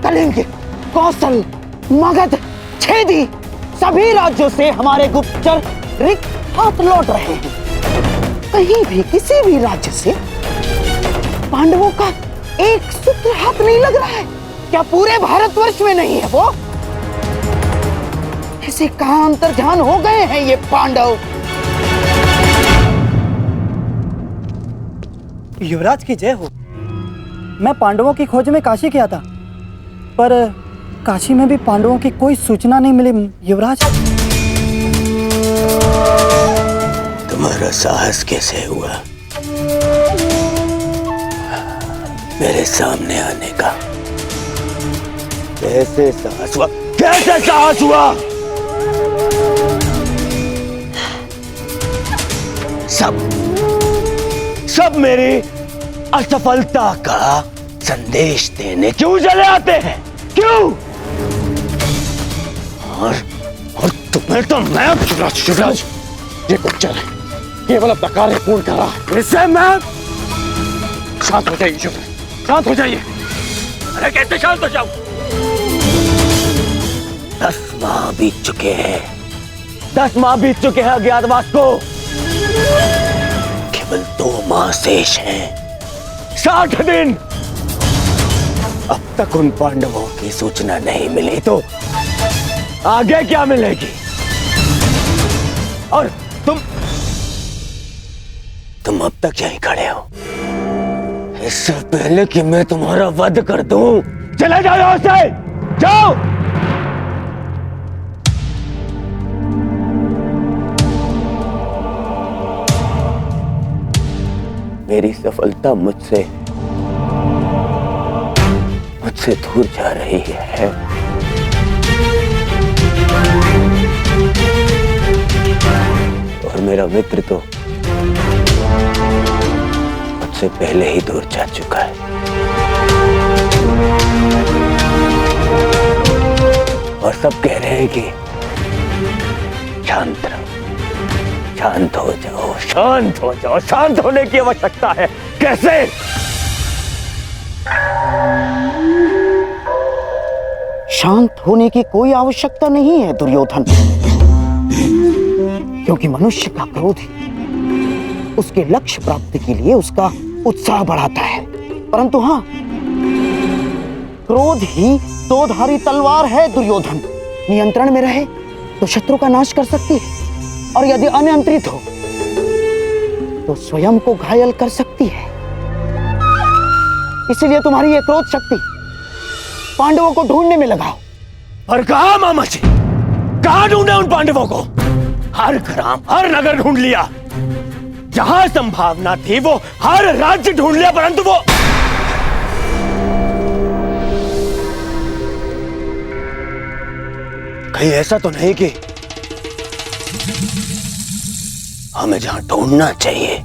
कलिंग, कौशल, मगध, छेदी सभी राज्यों से हमारे गुप्तचर रिक्त हाथ लौट रहे हैं। कहीं भी किसी भी राज्य से पांडवों का एक सूत्र हाथ नहीं लग रहा है। क्या पूरे भारतवर्ष में नहीं है वो? ऐसे कहां अंतर्ध्यान हो गए हैं ये पांडव? युवराज की जय हो। मैं पांडवों की खोज में काशी गया था, पर काशी में भी पांडवों की कोई सूचना नहीं मिली युवराज। तुम्हारा साहस कैसे हुआ मेरे सामने आने का? कैसे साहस हुआ? कैसे साहस हुआ? सब मेरी असफलता का संदेश देने क्यों चले आते हैं? क्यों? और तुम्हें तो मैं शिवराज, ये गुप्तचर है, केवल अपना कार्य पूर्ण कर रहा है। इससे मैं शांत हो जाइए शिवराज, शांत हो जाइए। अरे कैसे शांत हो जाऊं? 10 माह बीत चुके हैं, 10 माह बीत चुके हैं अज्ञातवास को। केवल 2 माह शेष हैं, 60 दिन। अब तक उन पांडवों की सूचना नहीं मिली तो आगे क्या मिलेगी? और तुम अब तक यहीं खड़े हो। इससे पहले कि मैं तुम्हारा वध कर दूं, चले जाओ यहां से, जाओ। मेरी सफलता मुझसे दूर जा रही है। और मेरा मित्र तो मुझसे पहले ही दूर जा चुका है। और सब कह रहे हैं कि शांत रहो, शांत हो जाओ, शांत हो जाओ। शांत होने की आवश्यकता है। कैसे? शांत होने की कोई आवश्यकता नहीं है दुर्योधन, क्योंकि मनुष्य का क्रोध ही उसके लक्ष्य प्राप्ति के लिए उसका उत्साह बढ़ाता है। परंतु हाँ, क्रोध ही 2-धारी तलवार है दुर्योधन। नियंत्रण में रहे तो शत्रु का नाश कर सकती है, और यदि अनियंत्रित हो तो स्वयं को घायल कर सकती है। इसलिए तुम्हारी यह क्रोध शक्ति पांडवों को ढूंढने में लगाओ। और कहा मामा जी, कहां ढूंढे उन पांडवों को? हर ग्राम, हर नगर ढूंढ लिया, जहां संभावना थी वो हर राज्य ढूंढ लिया, परंतु वो कहीं ऐसा तो नहीं कि हमें जहां ढूंढना चाहिए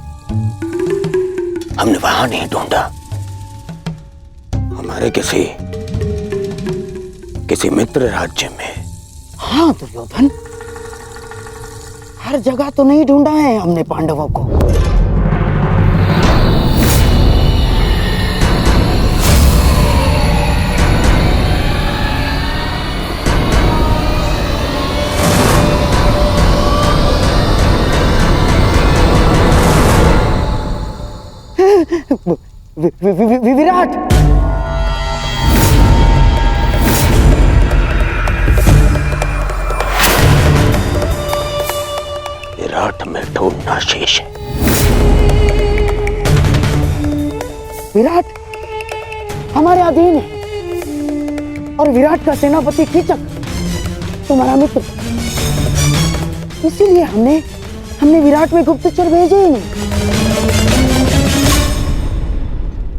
हमने वहां नहीं ढूंढा। हमारे किसी मित्र राज्य में। हाँ दुर्योधन, हर जगह तो नहीं ढूंढा है हमने पांडवों को। विराट, विराट में ढूंढना शेष है। विराट हमारे अधीन है, और विराट का सेनापति कीचक तुम्हारा मित्र। इसीलिए हमने विराट में गुप्तचर भेजे ही नहीं।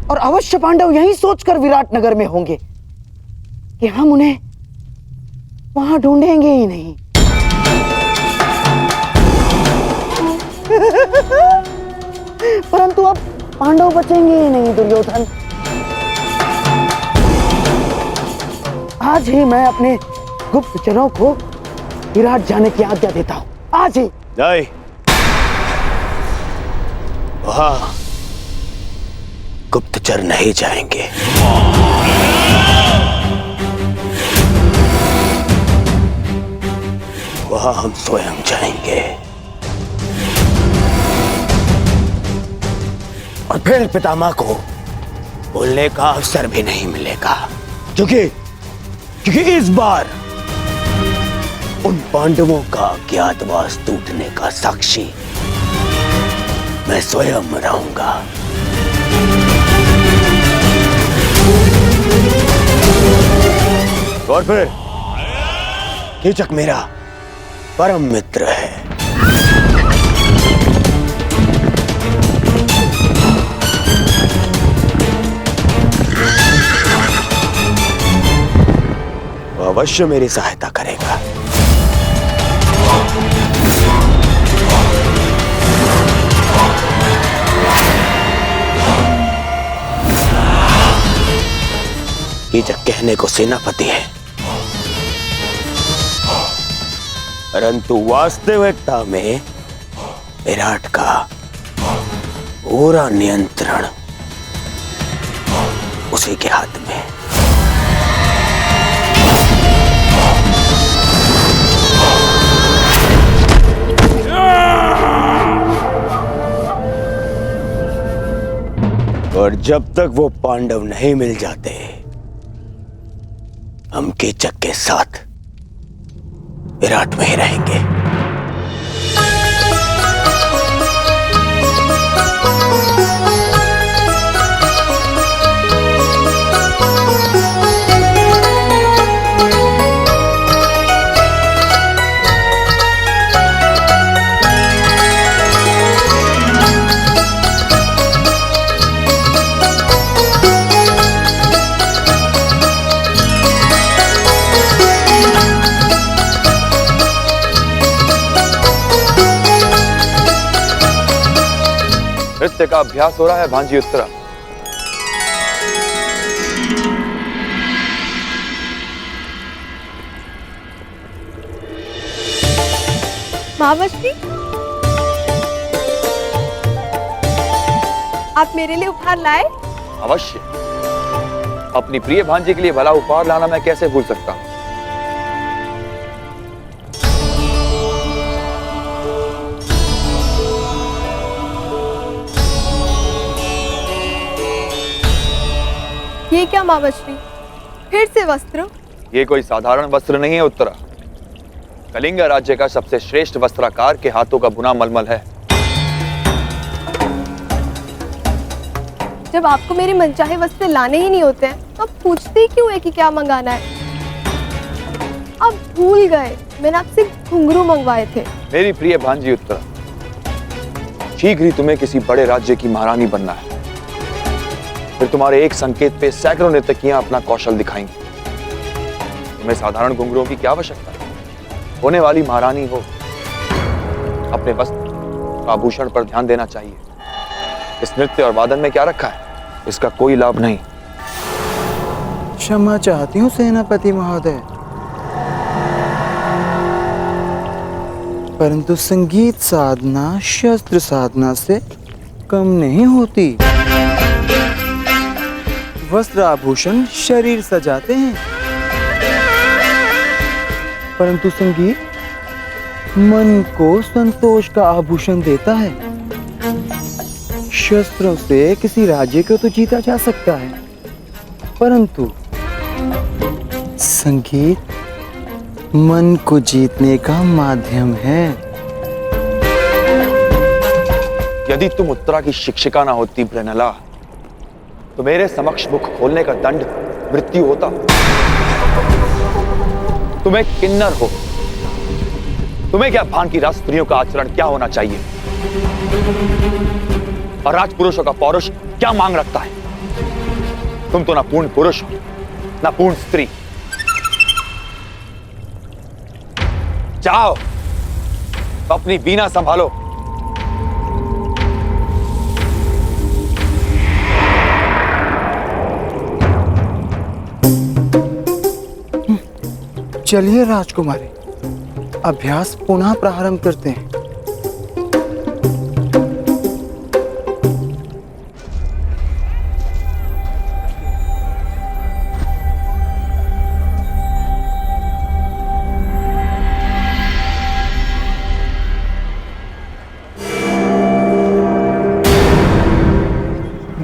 और अवश्य पांडव यही सोचकर विराट नगर में होंगे कि हम उन्हें वहां ढूंढेंगे ही नहीं। परंतु अब पांडव बचेंगे ही नहीं दुर्योधन। आज ही मैं अपने गुप्तचरों को विराट जाने की आज्ञा देता हूं। आज ही। नहीं, वहां गुप्तचर नहीं जाएंगे। वहां हम स्वयं जाएंगे और फिर पितामह को बोलने का अवसर भी नहीं मिलेगा, क्योंकि इस बार उन पांडवों का अज्ञातवास टूटने का साक्षी मैं स्वयं रहूंगा। और फिर कीचक मेरा परम मित्र है। वो अवश्य मेरी सहायता करेगा। कीचक कहने को सेनापति है, परंतु वास्तविकता में विराट का पूरा नियंत्रण उसी के हाथ में। और जब तक वो पांडव नहीं मिल जाते, हम कीचक के साथ विराट में ही रहेंगे। नृत्य का अभ्यास हो रहा है भांजी उत्तरा। महावश्री, आप मेरे लिए उपहार लाए? अवश्य। अपनी प्रिय भांजी के लिए भला उपहार लाना मैं कैसे भूल सकता हूं। ये क्या महावश्री, फिर से वस्त्र? ये कोई साधारण वस्त्र नहीं है उत्तरा। कलिंग राज्य का सबसे श्रेष्ठ वस्त्राकार के हाथों का बुना मलमल है। जब आपको मेरे मनचाहे वस्त्र लाने ही नहीं होते हैं, तो आप पूछते ही क्यों है कि क्या मंगाना है? आप भूल गए मैंने आपसे घुंघरू मंगवाए थे। मेरी प्रिय भांजी उत्तरा, शीघ्र ही तुम्हें किसी बड़े राज्य की महारानी बनना है। फिर तुम्हारे एक संकेत पे सैकड़ों नर्तकियां अपना कौशल दिखाएंगी। तुम्हें साधारण घुंघरुओं की क्या आवश्यकता है? होने वाली महारानी हो, अपने वस्त्र आभूषण पर ध्यान देना चाहिए। इस नृत्य और वादन में क्या रखा है, इसका कोई लाभ नहीं। क्षमा चाहती हूँ सेनापति महोदय, परंतु संगीत साधना शस्त्र साधना से कम नहीं होती। वस्त्र आभूषण शरीर सजाते हैं, परंतु संगीत मन को संतोष का आभूषण देता है। शस्त्रों से किसी राज्य को तो जीता जा सकता है, परंतु संगीत मन को जीतने का माध्यम है। यदि तुम उत्तरा की शिक्षिका ना होती ब्रनला, तो मेरे समक्ष मुख खोलने का दंड मृत्यु होता। तुम्हें किन्नर हो, तुम्हें क्या भान की राजस्त्रियों का आचरण क्या होना चाहिए और राजपुरुषों का पौरुष क्या मांग रखता है। तुम तो ना पूर्ण पुरुष हो ना पूर्ण स्त्री। जाओ अपनी वीणा संभालो। चलिए राजकुमारी, अभ्यास पुनः प्रारंभ करते हैं।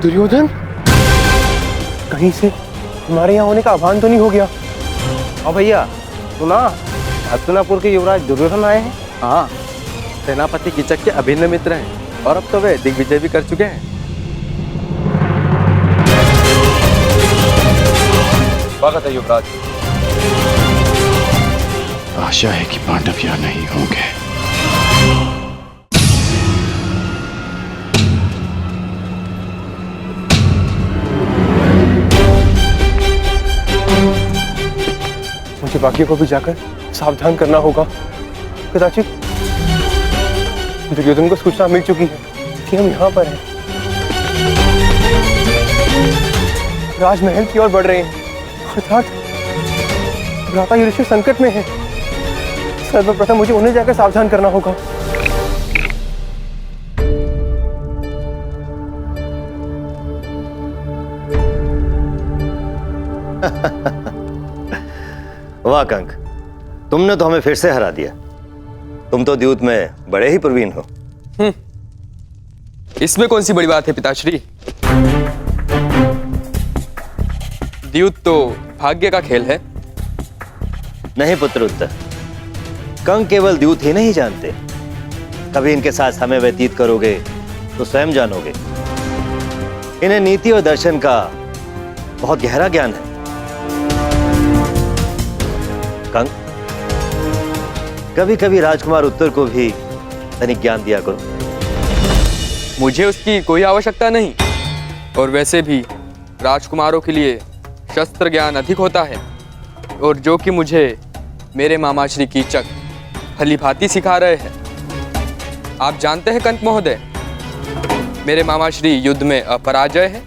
दुर्योधन, कहीं से हमारे यहाँ होने का आह्वान तो नहीं हो गया? हाँ भैया, सुना हस्तिनापुर के युवराज दुर्योधन आए हैं। हाँ, सेनापति कीचक के अभिन्न मित्र हैं और अब तो वे दिग्विजय भी कर चुके हैं। स्वागत है युवराज। आशा है कि पांडव यहाँ नहीं होंगे। मुझे बाकियों को भी जाकर सावधान करना होगा। कदाचित दुर्योधन को सूचना मिल चुकी है कि हम यहाँ पर हैं। राजमहल की ओर बढ़ रहे हैं, अर्थात भ्राता युधिष्ठिर संकट में है। सर्वप्रथम मुझे उन्हें जाकर सावधान करना होगा। वाह कंक, तुमने तो हमें फिर से हरा दिया। तुम तो द्यूत में बड़े ही प्रवीण हो। इसमें कौन सी बड़ी बात है पिताश्री? द्यूत तो भाग्य का खेल है। नहीं पुत्र उत्तर, कंक केवल द्यूत ही नहीं जानते, कभी इनके साथ समय व्यतीत करोगे तो स्वयं जानोगे। इन्हें नीति और दर्शन का बहुत गहरा ज्ञान है। कंक, कभी कभी राजकुमार उत्तर को भी तनिक ज्ञान दिया करो। मुझे उसकी कोई आवश्यकता नहीं, और वैसे भी राजकुमारों के लिए शस्त्र ज्ञान अधिक होता है, और जो कि मुझे मेरे मामा श्री कीचक भलीभांति सिखा रहे हैं। आप जानते हैं कंक महोदय, मेरे मामा श्री युद्ध में अपराजय है।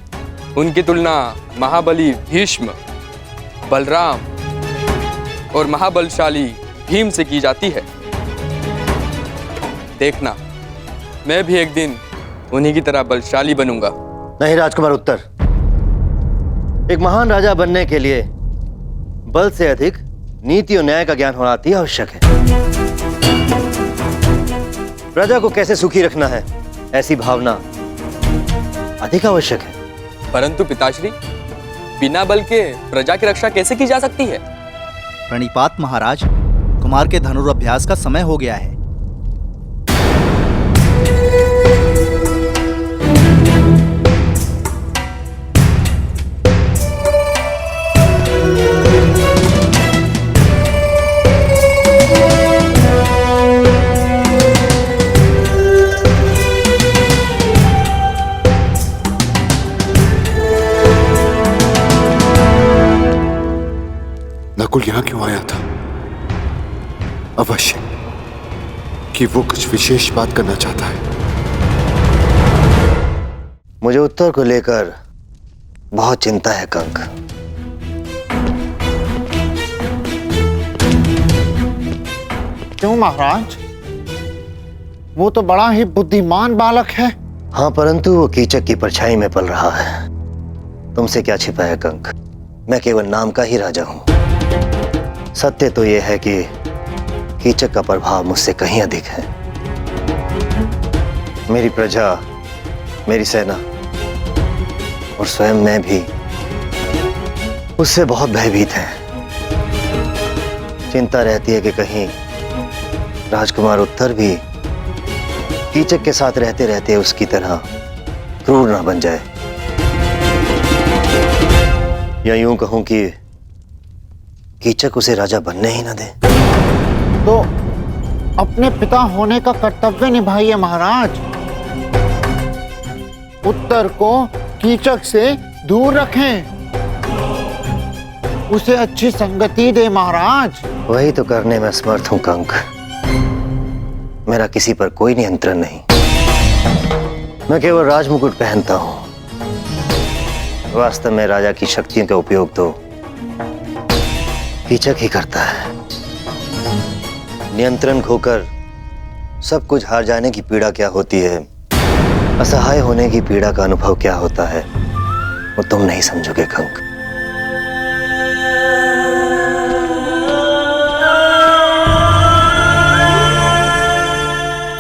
उनकी तुलना महाबली भीष्म, बलराम और महाबलशाली भीम से की जाती है। देखना, मैं भी एक दिन उन्हीं की तरह बलशाली बनूंगा। नहीं राजकुमार उत्तर, एक महान राजा बनने के लिए बल से अधिक नीति और न्याय का ज्ञान होना अति आवश्यक है। प्रजा को कैसे सुखी रखना है, ऐसी भावना अधिक आवश्यक है। परंतु पिताश्री, बिना बल के प्रजा की रक्षा कैसे की जा सकती है? प्रणिपात महाराज, कुमार के धनुर्अभ्यास का समय हो गया है। नकुल यहाँ क्यों आया था? अवश्य कि वो कुछ विशेष बात करना चाहता है। मुझे उत्तर को लेकर बहुत चिंता है कंक। क्यों महाराज? वो तो बड़ा ही बुद्धिमान बालक है। हाँ, परंतु वो कीचक की परछाई में पल रहा है। तुमसे क्या छिपा है कंक? मैं केवल नाम का ही राजा हूं। सत्य तो यह है कि कीचक का प्रभाव मुझसे कहीं अधिक है। मेरी प्रजा, मेरी सेना और स्वयं मैं भी उससे बहुत भयभीत हैं। चिंता रहती है कि कहीं राजकुमार उत्तर भी कीचक के साथ रहते रहते उसकी तरह क्रूर ना बन जाए, या यूं कहूं कि कीचक उसे राजा बनने ही ना दे। तो अपने पिता होने का कर्तव्य निभाइए महाराज। उत्तर को कीचक से दूर रखें, उसे अच्छी संगति दे महाराज। वही तो करने में असमर्थ हूं कंक। मेरा किसी पर कोई नियंत्रण नहीं। मैं केवल राजमुकुट पहनता हूं। वास्तव में राजा की शक्तियों का उपयोग तो कीचक ही करता है। नियंत्रण खोकर सब कुछ हार जाने की पीड़ा क्या होती है, असहाय होने की पीड़ा का अनुभव क्या होता है, वो तुम नहीं समझोगे कंक।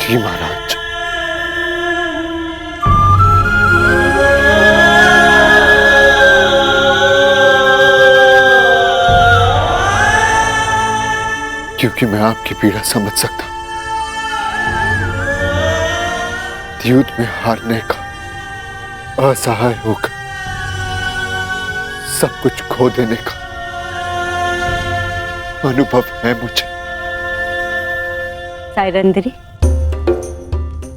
जी महाराज। क्योंकि मैं आपकी पीड़ा समझ सकता हूं। युद्ध में हारने का, असहाय होकर सब कुछ खो देने का अनुभव है मुझे। सायरंदरी,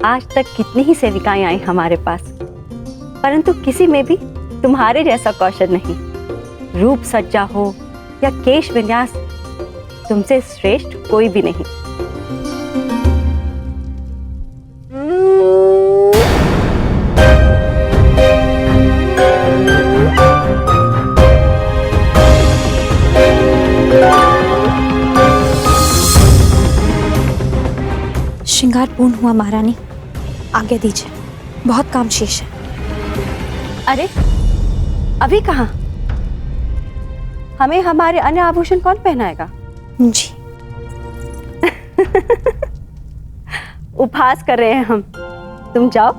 आज तक कितनी ही सेविकाएं आई हमारे पास, परंतु किसी में भी तुम्हारे जैसा कौशल नहीं। रूप सज्जा हो या केश विन्यास, तुमसे श्रेष्ठ कोई भी नहीं। श्रृंगार पूर्ण हुआ महारानी, आज्ञा दीजिए, बहुत काम शेष है। अरे अभी कहाँ? हमें हमारे अन्य आभूषण कौन पहनाएगा? जी। उपहास कर रहे हैं हम। तुम जाओ,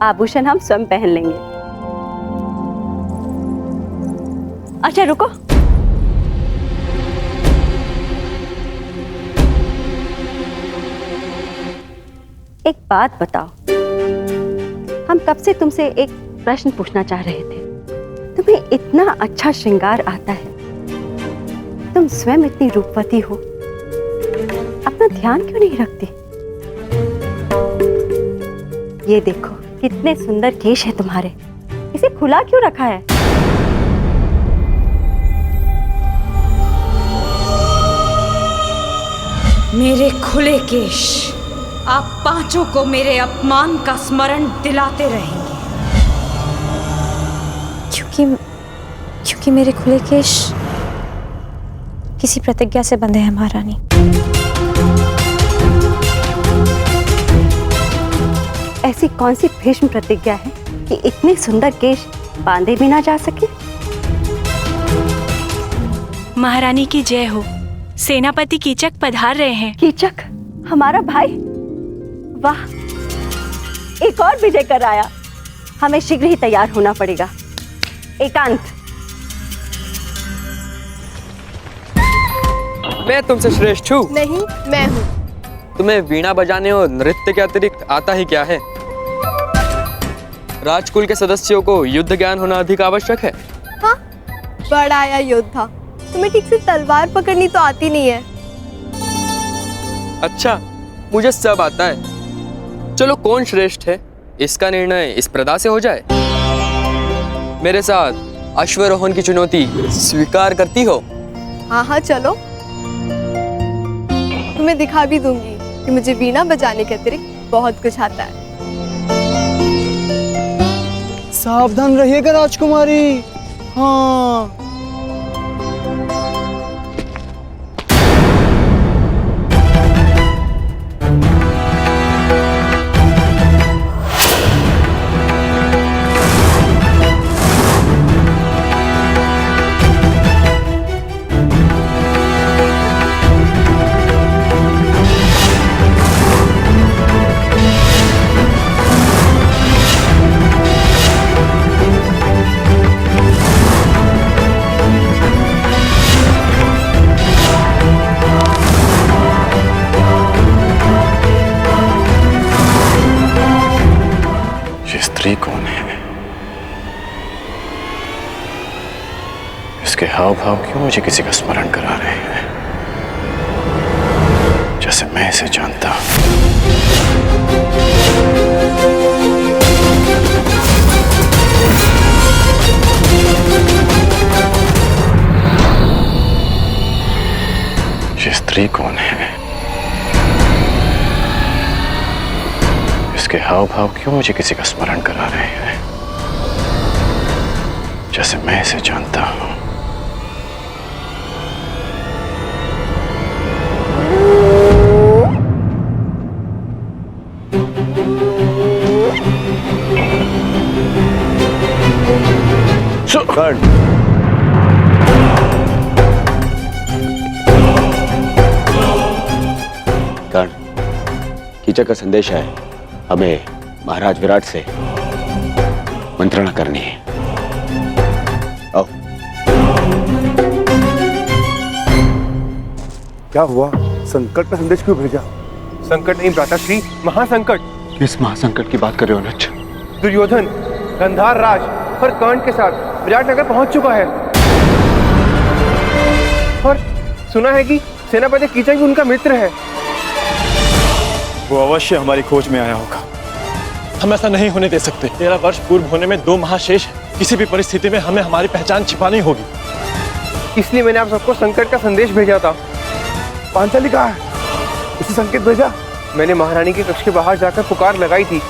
आभूषण हम स्वयं पहन लेंगे। अच्छा रुको, एक बात बताओ, हम कब से तुमसे एक प्रश्न पूछना चाह रहे थे। तुम्हें इतना अच्छा श्रृंगार आता है, तुम स्वयं इतनी रूपवती हो, अपना ध्यान क्यों नहीं रखती? ये देखो कितने सुंदर केश है तुम्हारे, इसे खुला क्यों रखा है? मेरे खुले केश आप पांचों को मेरे अपमान का स्मरण दिलाते रहेंगे, क्योंकि मेरे खुले केश किसी प्रतिज्ञा से बंधे हैं महारानी। ऐसी कौन सी भीष्म प्रतिज्ञा है कि इतने सुंदर केश बांधे भी ना जा सके? महारानी की जय हो। सेनापति कीचक पधार रहे हैं। कीचक हमारा भाई? वाह, एक और विजय कर आया। हमें शीघ्र ही तैयार होना पड़ेगा। एकांत, मैं तुमसे श्रेष्ठ हूँ? नहीं, मैं हूँ। तुम्हें वीणा बजाने और नृत्य के अतिरिक्त आता ही क्या है? राजकुल के सदस्यों को युद्ध ज्ञान होना अधिक आवश्यक है। हाँ, बड़ा आया योद्धा, तुम्हें ठीक से तलवार पकड़नी तो आती नहीं है। अच्छा, मुझे सब आता है। चलो कौन श्रेष्ठ है इसका निर्णय इस प्रदा से हो जाए। मेरे साथ अश्वरोहण की चुनौती स्वीकार करती हो? हाँ हाँ चलो, तुम्हें दिखा भी दूंगी कि मुझे वीणा बजाने के अतिरिक्त बहुत कुछ आता है। सावधान रहिएगा राजकुमारी। हाँ, स्त्री कौन है? इसके हाव भाव क्यों मुझे किसी का स्मरण करा रहे हैं, जैसे मैं इसे जानता हूं। ये स्त्री कौन है? इसके हाव भाव क्यों मुझे किसी का स्मरण करा रहे हैं, जैसे मैं इसे जानता हूं। कर्ण, कर्ण, कीचक का संदेश है, हमें महाराज विराट से मंत्रणा करनी है। आओ। क्या हुआ? संकट का संदेश क्यों भेजा? संकट नहीं भ्राताश्री, महासंकट। किस महासंकट की बात कर रहे हो अनुज? दुर्योधन गंधार राज और कर्ण के साथ विराटनगर पहुंच चुका है और सुना है कि सेनापति कीचक भी उनका मित्र है। वो अवश्य हमारी खोज में आया होगा। हम ऐसा नहीं होने दे सकते। 13 वर्ष पूर्व होने में 2 महाशेष है। किसी भी परिस्थिति में हमें हमारी पहचान छिपानी होगी। इसलिए मैंने आप सबको संकट का संदेश भेजा था। पांचाली कहाँ है? उसे संकेत भेजा? मैंने महारानी के कक्ष के बाहर जाकर पुकार लगाई थी।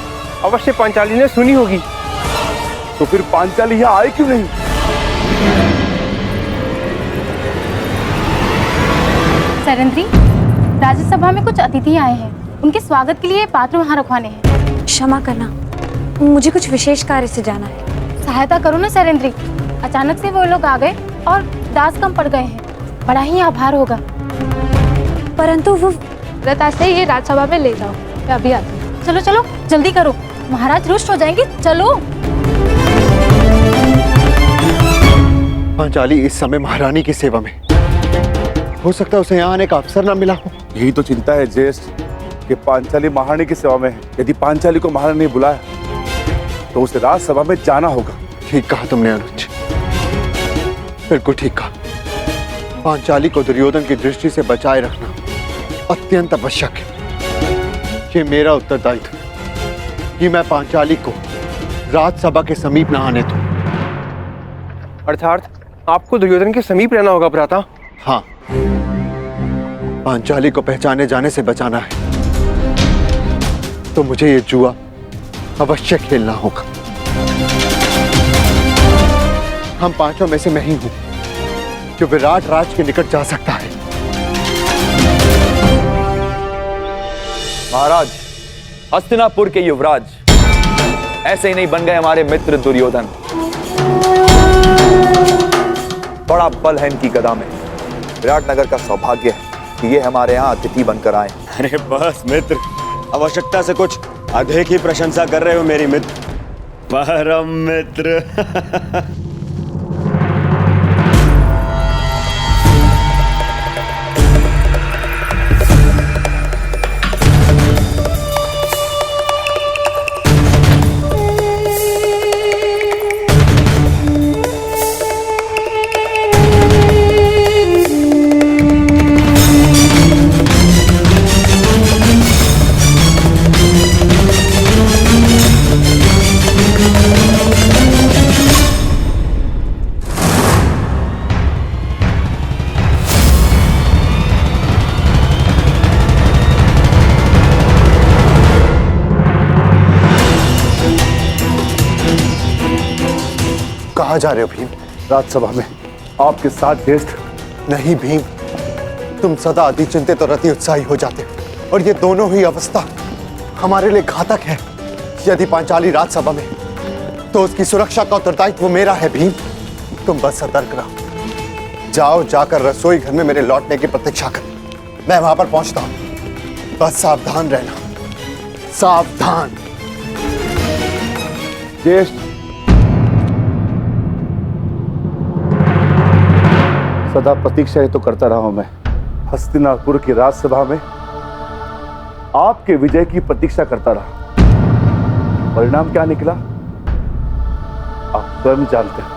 अवश्य पांचाली ने सुनी होगी। तो फिर पांचाली यहाँ आई क्यों नहीं? सरेंद्री, राज्यसभा में कुछ अतिथि आए हैं। उनके स्वागत के लिए पात्र वहाँ रखवाने हैं। क्षमा करना, मुझे कुछ विशेष कार्य से जाना है। सहायता करो ना सरेंद्री। अचानक से वो लोग आ गए और दास कम पड़ गए हैं। बड़ा ही आभार होगा। परंतु वो रताशे ये राज्यसभा में ले जाओ, मैं अभी आती हूँ। चलो चलो जल्दी करो, महाराज रुष्ट हो जाएंगे। चलो। पांचाली इस समय महारानी की सेवा में, हो सकता है उसे यहाँ आने का अवसर न मिला हो। यही तो चिंता है ज्येष्ठ कि पांचाली महारानी की सेवा में है। यदि पांचाली को महारानी ने बुलाया तो उसे राज्यसभा में जाना होगा। ठीक कहा तुमने अनुज, बिल्कुल ठीक कहा। पांचाली को दुर्योधन की दृष्टि से बचाए रखना अत्यंत आवश्यक है। ये मेरा उत्तरदायित्व है कि मैं पांचाली को राज्यसभा के समीप न आने दूं। अर्थात आपको दुर्योधन के समीप रहना होगा भ्राता। हाँ, पांचाली को पहचाने जाने से बचाना है तो मुझे ये जुआ अवश्य खेलना होगा। हम पांचों में से मैं ही हूं जो विराट राज के निकट जा सकता है। महाराज, हस्तिनापुर के युवराज ऐसे ही नहीं बन गए हमारे मित्र दुर्योधन। बड़ा बल है इनकी गदा में। विराटनगर का सौभाग्य है कि ये हमारे यहाँ अतिथि बनकर आए। अरे बस मित्र, आवश्यकता से कुछ अधिक ही प्रशंसा कर रहे हो मेरी मित्र। परम मित्र। कहाँ जा रहे हो भीम? राज्यसभा में आपके साथ ज्येष्ठ। नहीं भीम, तुम सदा अति चिंतित और अति उत्साही हो जाते हो और ये दोनों ही अवस्था हमारे लिए घातक है। यदि पांचाली राज्यसभा में तो उसकी सुरक्षा का उत्तरदायित्व मेरा है भीम। तुम बस सतर्क रहो। जाओ, जाकर रसोई घर में मेरे लौटने की प्रतीक्षा कर। मैं वहां पर पहुंचता हूं। बस सावधान रहना, सावधान। ज्येष्ठ, सदा प्रतीक्षा ही तो करता रहा हूं मैं। हस्तिनापुर की राज्यसभा में आपके विजय की प्रतीक्षा करता रहा। परिणाम क्या निकला आप स्वयं जानते हैं।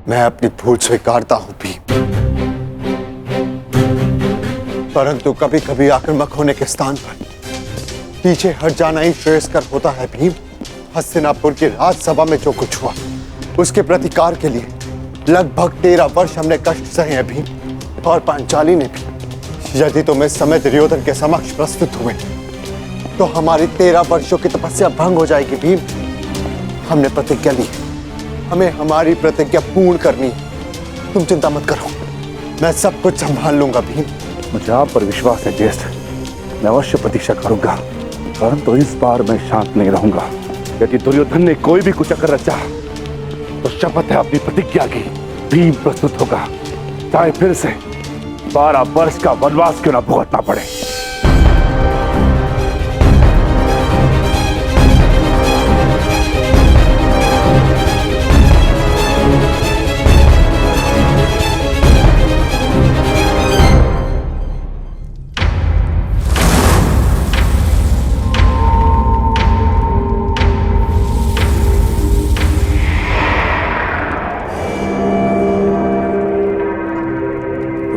मैं अपनी भूल स्वीकारता हूं भीम, परंतु कभी कभी आक्रामक होने के स्थान पर पीछे हट जाना ही श्रेयस्कर होता है भीम। हस्तिनापुर की राज्यसभा में जो कुछ हुआ उसके प्रतिकार के लिए लगभग 13 वर्ष हमने कष्ट सहे हैं भीम, और पांचाली ने भी। यदि तुम इस समय दुर्योधन के समक्ष प्रस्तुत हुए तो हमारी 13 वर्षों की तपस्या भंग हो जाएगी भीम। हमने प्रतिज्ञा ली, हमें हमारी प्रतिज्ञा पूर्ण करनी है। तुम चिंता मत करो, मैं सब कुछ संभाल लूंगा भीम। मुझे आप पर विश्वास है ज्येष्ठ। मैं अवश्य प्रतीक्षा करूंगा, परंतु इस बार मैं शांत नहीं रहूंगा। यदि दुर्योधन ने कोई भी कुचक्कर रचा तो शपथ है अपनी प्रतिज्ञा की, भीम प्रस्तुत होगा, चाहे फिर से 12 वर्ष का वनवास क्यों न भुगतना पड़े।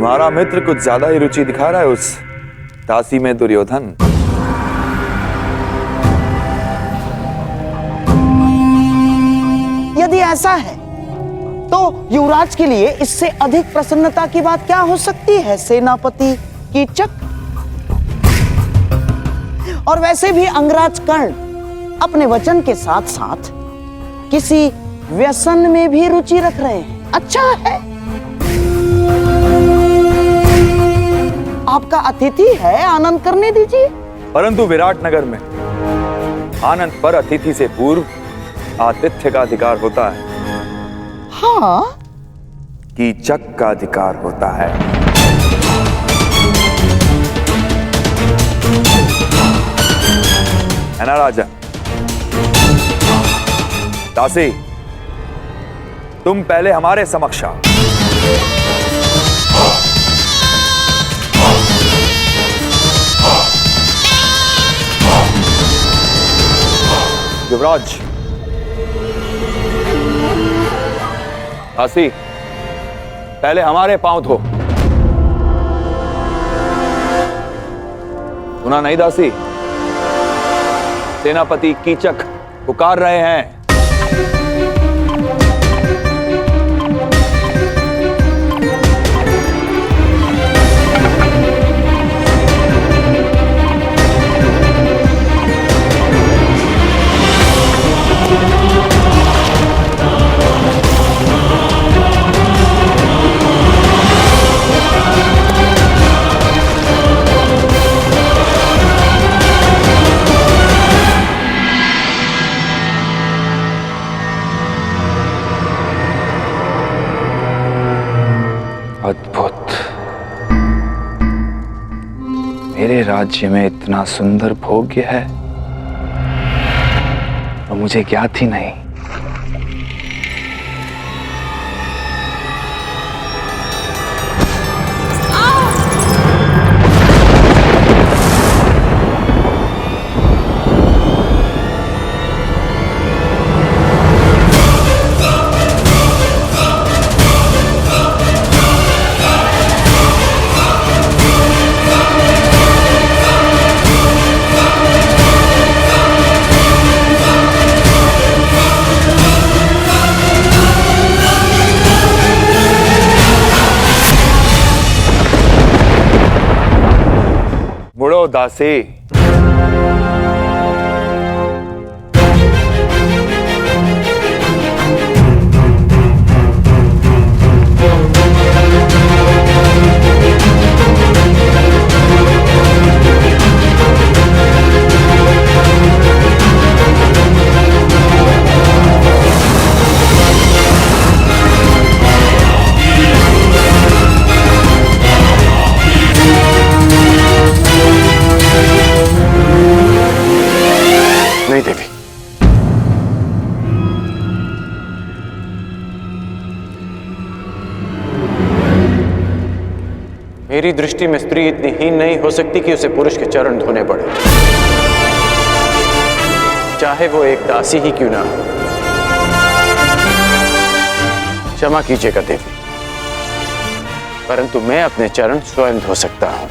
तुम्हारा मित्र कुछ ज्यादा ही रुचि दिखा रहा है उस दासी में दुर्योधन। यदि ऐसा है तो युवराज के लिए इससे अधिक प्रसन्नता की बात क्या हो सकती है सेनापति कीचक। और वैसे भी अंगराज कर्ण अपने वचन के साथ साथ किसी व्यसन में भी रुचि रख रहे हैं। अच्छा है, आपका अतिथि है, आनंद करने दीजिए। परंतु विराटनगर में आनंद पर अतिथि से पूर्व आतिथ्य का अधिकार होता है। हाँ, कीचक का अधिकार होता है। है ना राजा? दासी, तुम पहले हमारे समक्ष आओ। युवराज, दासी पहले हमारे पांव धो। सुना नहीं दासी? सेनापति कीचक पुकार रहे हैं। अद्भुत। मेरे राज्य में इतना सुंदर भोग्य है और मुझे ज्ञात ही नहीं। मुड़ो दासी। नहीं देवी, मेरी दृष्टि में स्त्री इतनी हीन नहीं हो सकती कि उसे पुरुष के चरण धोने पड़े, चाहे वो एक दासी ही क्यों ना हो। क्षमा कीजिएगा देवी, परंतु मैं अपने चरण स्वयं धो सकता हूं।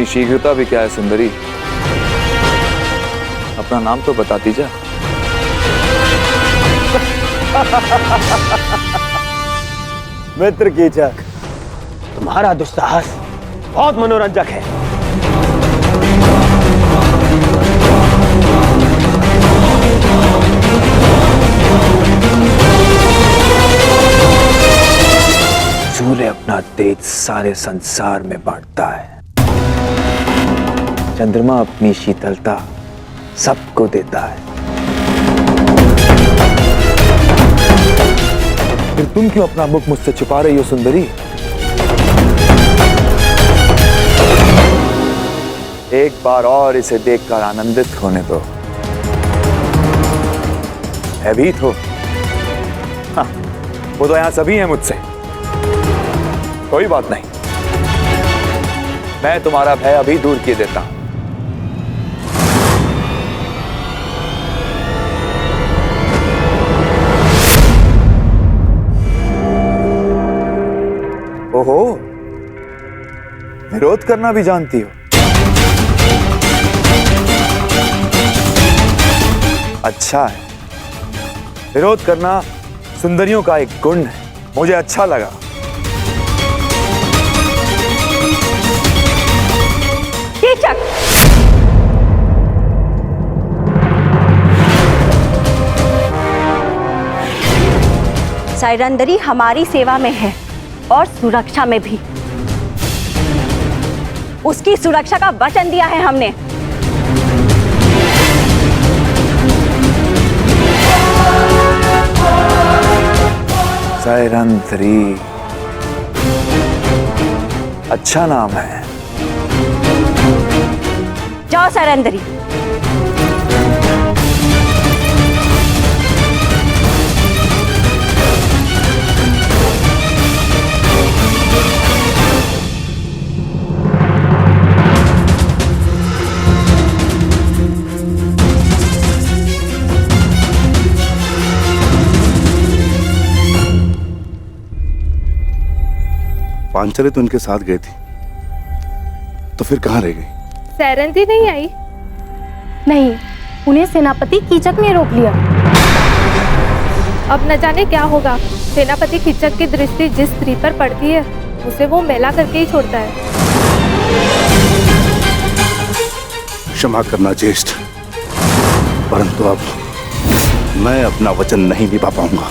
शीघ्रता भी क्या है सुंदरी? अपना नाम तो बताती जा। मित्र कीचक, तुम्हारा दुस्साहस बहुत मनोरंजक है। सूर्य अपना तेज सारे संसार में बांटता है, चंद्रमा अपनी शीतलता सबको देता है, फिर तुम क्यों अपना मुख मुझसे छुपा रही हो सुंदरी? एक बार और इसे देखकर आनंदित होने दो। भयभीत हो? हाँ, वो तो यहां सभी हैं मुझसे। कोई बात नहीं, मैं तुम्हारा भय अभी दूर किए देता हूं। ओहो, विरोध करना भी जानती हो? अच्छा है, विरोध करना सुंदरियों का एक गुण है, मुझे अच्छा लगा। कीचक, सैरंदरी हमारी सेवा में है और सुरक्षा में भी। उसकी सुरक्षा का वचन दिया है हमने। सैरंदरी, अच्छा नाम है। जाओ सैरंदरी। पांचाली तो इनके साथ गई थी, तो फिर कहाँ रह गई? सैरंदी नहीं आई? नहीं, उन्हें सेनापति कीचक ने रोक लिया। अब न जाने क्या होगा। सेनापति कीचक की दृष्टि जिस स्त्री पर पड़ती है उसे वो मैला करके ही छोड़ता है। क्षमा करना ज्येष्ठ, परंतु अब मैं अपना वचन नहीं निभा पाऊंगा।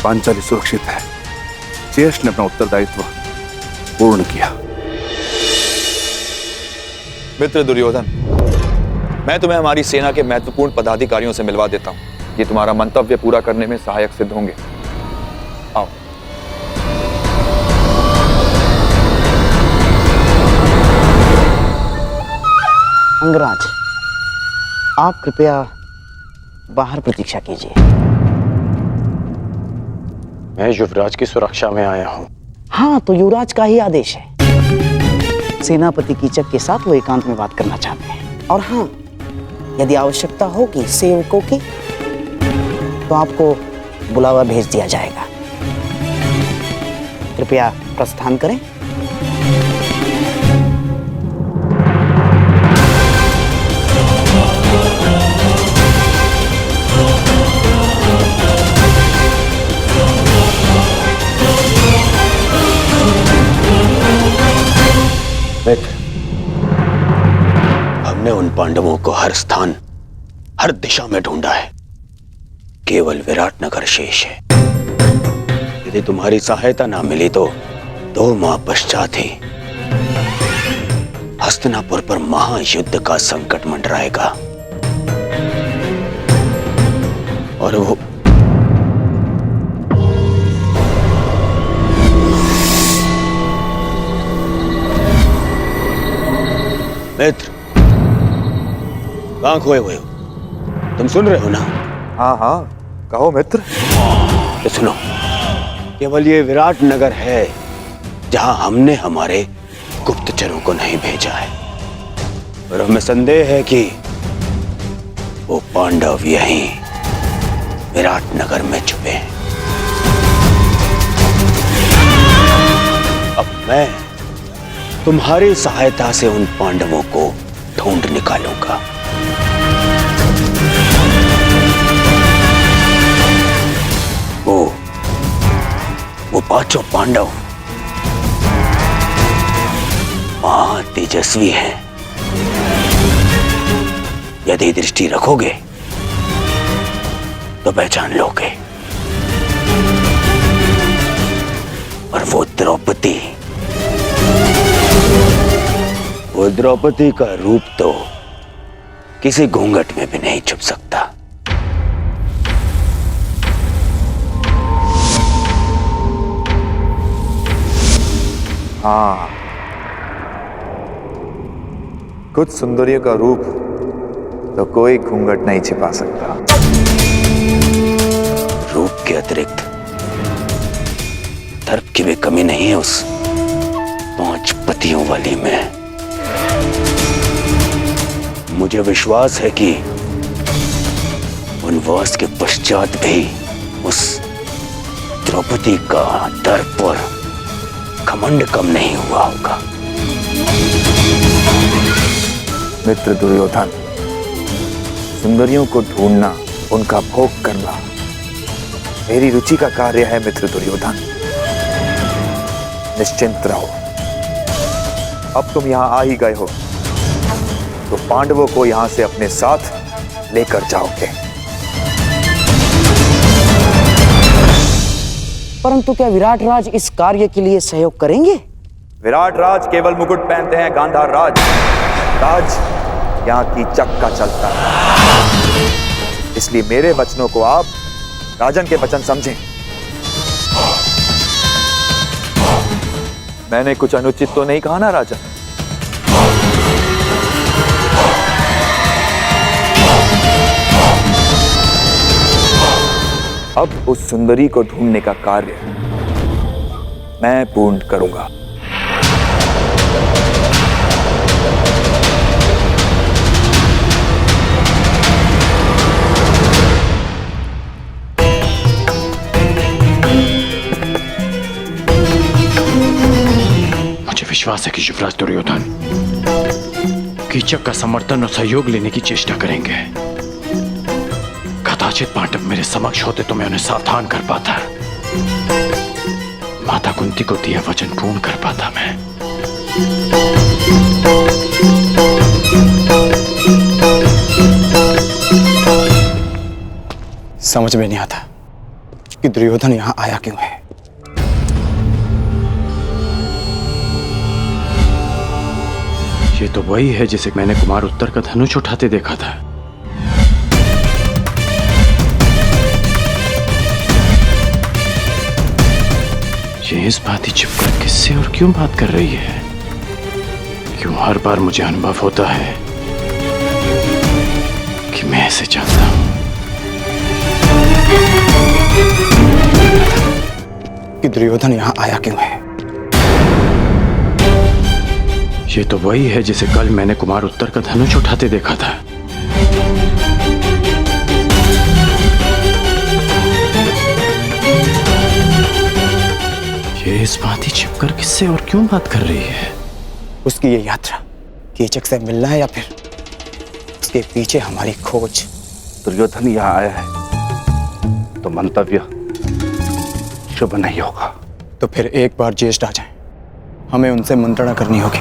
पांचाली सुरक्षित है। ज्येष्ठ ने अपना उत्तरदायित्व पूर्ण किया। मित्र दुर्योधन, मैं तुम्हें हमारी सेना के महत्वपूर्ण पदाधिकारियों से मिलवा देता हूं। ये तुम्हारा मंतव्य पूरा करने में सहायक सिद्ध होंगे। आओ। अंगराज, आप कृपया बाहर प्रतीक्षा कीजिए। मैं युवराज की सुरक्षा में आया हूँ। हाँ, तो युवराज का ही आदेश है। सेनापति कीचक के साथ वो एकांत में बात करना चाहते हैं। और हाँ, यदि आवश्यकता होगी सेवकों की, तो आपको बुलावा भेज दिया जाएगा। कृपया प्रस्थान करें। हमने उन पांडवों को हर स्थान, हर दिशा में ढूंढा है। केवल विराटनगर शेष है। यदि तुम्हारी सहायता ना मिली तो 2 माह पश्चात ही हस्तिनापुर पर महायुद्ध का संकट मंडराएगा। और वो मित्र, कहां खोए हुए हो? तुम सुन रहे हो ना? हाँ हाँ, कहो मित्र। तो सुनो, केवल ये विराटनगर है जहां हमने हमारे गुप्तचरों को नहीं भेजा है। और हमें संदेह है कि वो पांडव यहीं विराटनगर में छुपे हैं। अब मैं तुम्हारी सहायता से उन पांडवों को ढूंढ निकालूंगा। वो पांचों पांडव महा तेजस्वी हैं। यदि दृष्टि रखोगे तो पहचान लोगे। और वो द्रौपदी का रूप तो किसी घूंघट में भी नहीं छुप सकता। हाँ, कुछ सुंदरियों का रूप तो कोई घूंघट नहीं छिपा सकता। रूप के अतिरिक्त दर्प की भी कमी नहीं है उस 5 पतियों वाली में। मुझे विश्वास है कि वनवास के पश्चात भी उस द्रौपदी का दर्प और घमंड कम नहीं हुआ होगा। मित्र दुर्योधन, सुंदरियों को ढूंढना, उनका भोग करना मेरी रुचि का कार्य है। मित्र दुर्योधन, निश्चिंत रहो। अब तुम यहां आ ही गए हो तो पांडवों को यहां से अपने साथ लेकर जाओगे। परंतु क्या विराट राज इस कार्य के लिए सहयोग करेंगे? विराट राज केवल मुकुट पहनते हैं, गांधार राज यहां की चक्का चलता है। इसलिए मेरे वचनों को आप राजन के वचन समझें। मैंने कुछ अनुचित तो नहीं कहा ना राजन? अब उस सुंदरी को ढूंढने का कार्य मैं पूर्ण करूंगा। मुझे विश्वास है कि युवराज दुर्योधन कीचक का समर्थन और सहयोग लेने की चेष्टा करेंगे। कदाचित पांडव मेरे समक्ष होते तो मैं उन्हें सावधान कर पाता, माता कुंती को दिया वचन पूर्ण कर पाता मैं। समझ में नहीं आता कि दुर्योधन यहां आया क्यों है। ये तो वही है जिसे मैंने कुमार उत्तर का धनुष उठाते देखा था। ये इस बात ही छिपकर किससे और क्यों बात कर रही है? क्यों हर बार मुझे अनुभव होता है कि मैं ऐसे चाहता हूं कि दुर्योधन यहां आया क्यों है। ये तो वही है जिसे कल मैंने कुमार उत्तर का धनुष उठाते देखा था। ये इस बात ही छिपकर किससे और क्यों बात कर रही है? उसकी ये यात्रा कीचक से मिलना है या फिर उसके पीछे हमारी खोज। दुर्योधन यहाँ आया है तो मंतव्य शुभ नहीं होगा। तो फिर एक बार ज्येष्ठ आ जाए, हमें उनसे मंत्रणा करनी होगी।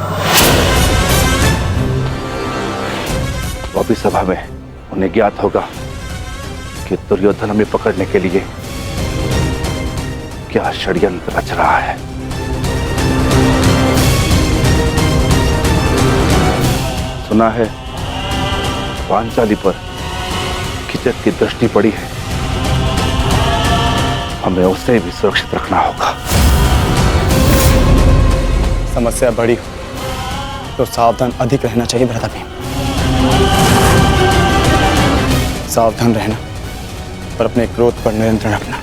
वो भी सभा में उन्हें ज्ञात होगा कि दुर्योधन हमें पकड़ने के लिए क्या षड्यंत्र रच रहा है। सुना है पांचाली पर कीचक की दृष्टि पड़ी है, हमें उसे भी सुरक्षित रखना होगा। समस्या बड़ी हो तो सावधान अधिक रहना चाहिए भ्राता भीम। सावधान रहना और अपने क्रोध पर नियंत्रण रखना।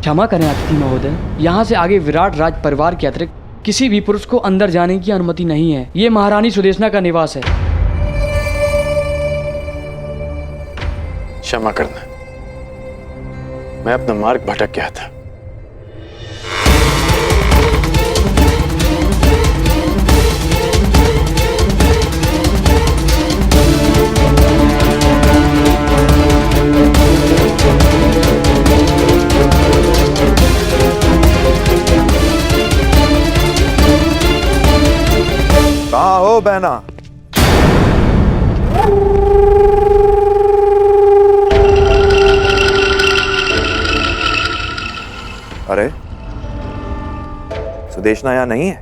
क्षमा करें अतिथि महोदय, यहाँ से आगे विराट राज परिवार के अतिरिक्त किसी भी पुरुष को अंदर जाने की अनुमति नहीं है। ये महारानी सुदेशना का निवास है। क्षमा करना, मैं अपना मार्ग भटक गया था। कहाँ हो बहना? अरे सुदेशना यहां नहीं है,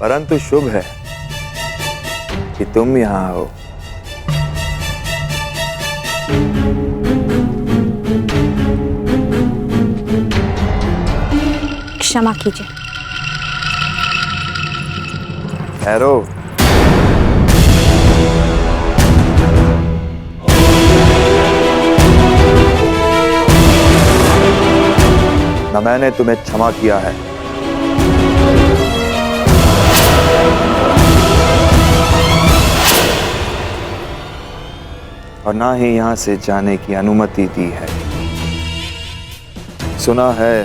परंतु शुभ है कि तुम यहां हो। क्षमा कीजिए। ठहरो। न मैंने तुम्हें क्षमा किया है, और ना ही यहां से जाने की अनुमति दी है। सुना है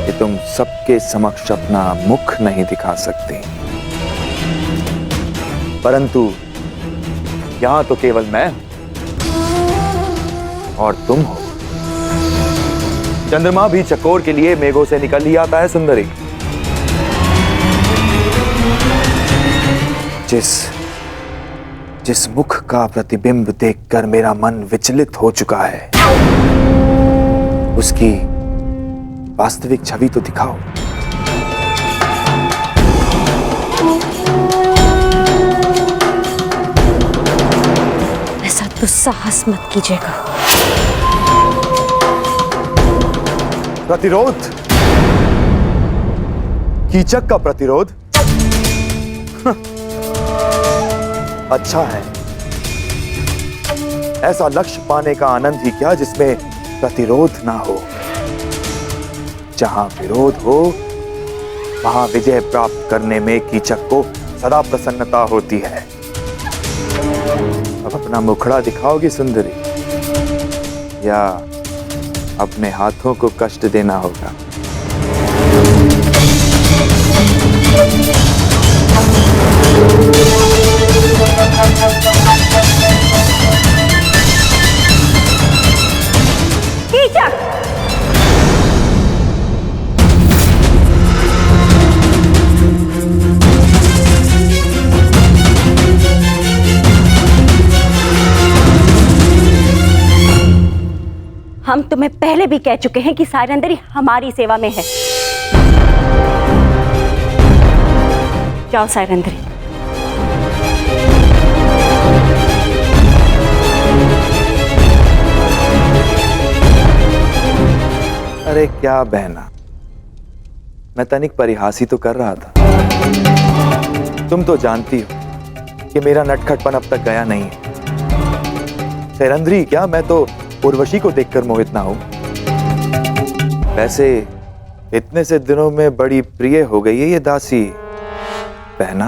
कि तुम सबके समक्ष अपना मुख नहीं दिखा सकती, परंतु यहां तो केवल मैं और तुम हो। चंद्रमा भी चकोर के लिए मेघों से निकल ही आता है सुंदरी। जिस मुख का प्रतिबिंब देखकर मेरा मन विचलित हो चुका है, उसकी वास्तविक छवि तो दिखाओ। ऐसा दुस्साहस मत कीजिएगा। प्रतिरोध? कीचक का प्रतिरोध? अच्छा है, ऐसा लक्ष्य पाने का आनंद ही क्या जिसमें प्रतिरोध ना हो। जहां विरोध हो वहां विजय प्राप्त करने में कीचक को सदा प्रसन्नता होती है। अब अपना मुखड़ा दिखाओगी सुंदरी, या अपने हाथों को कष्ट देना होगा? कीचक! हम तुम्हें पहले भी कह चुके हैं कि सायरंदरी हमारी सेवा में है। जाओ सायरंदरी। अरे क्या बहना, मैं तनिक परिहास ही तो कर रहा था। तुम तो जानती हो कि मेरा नटखटपन अब तक गया नहीं है। सायरंदरी क्या, मैं तो उर्वशी को देखकर मोहित ना हूं। वैसे इतने से दिनों में बड़ी प्रिय हो गई है ये दासी बहना।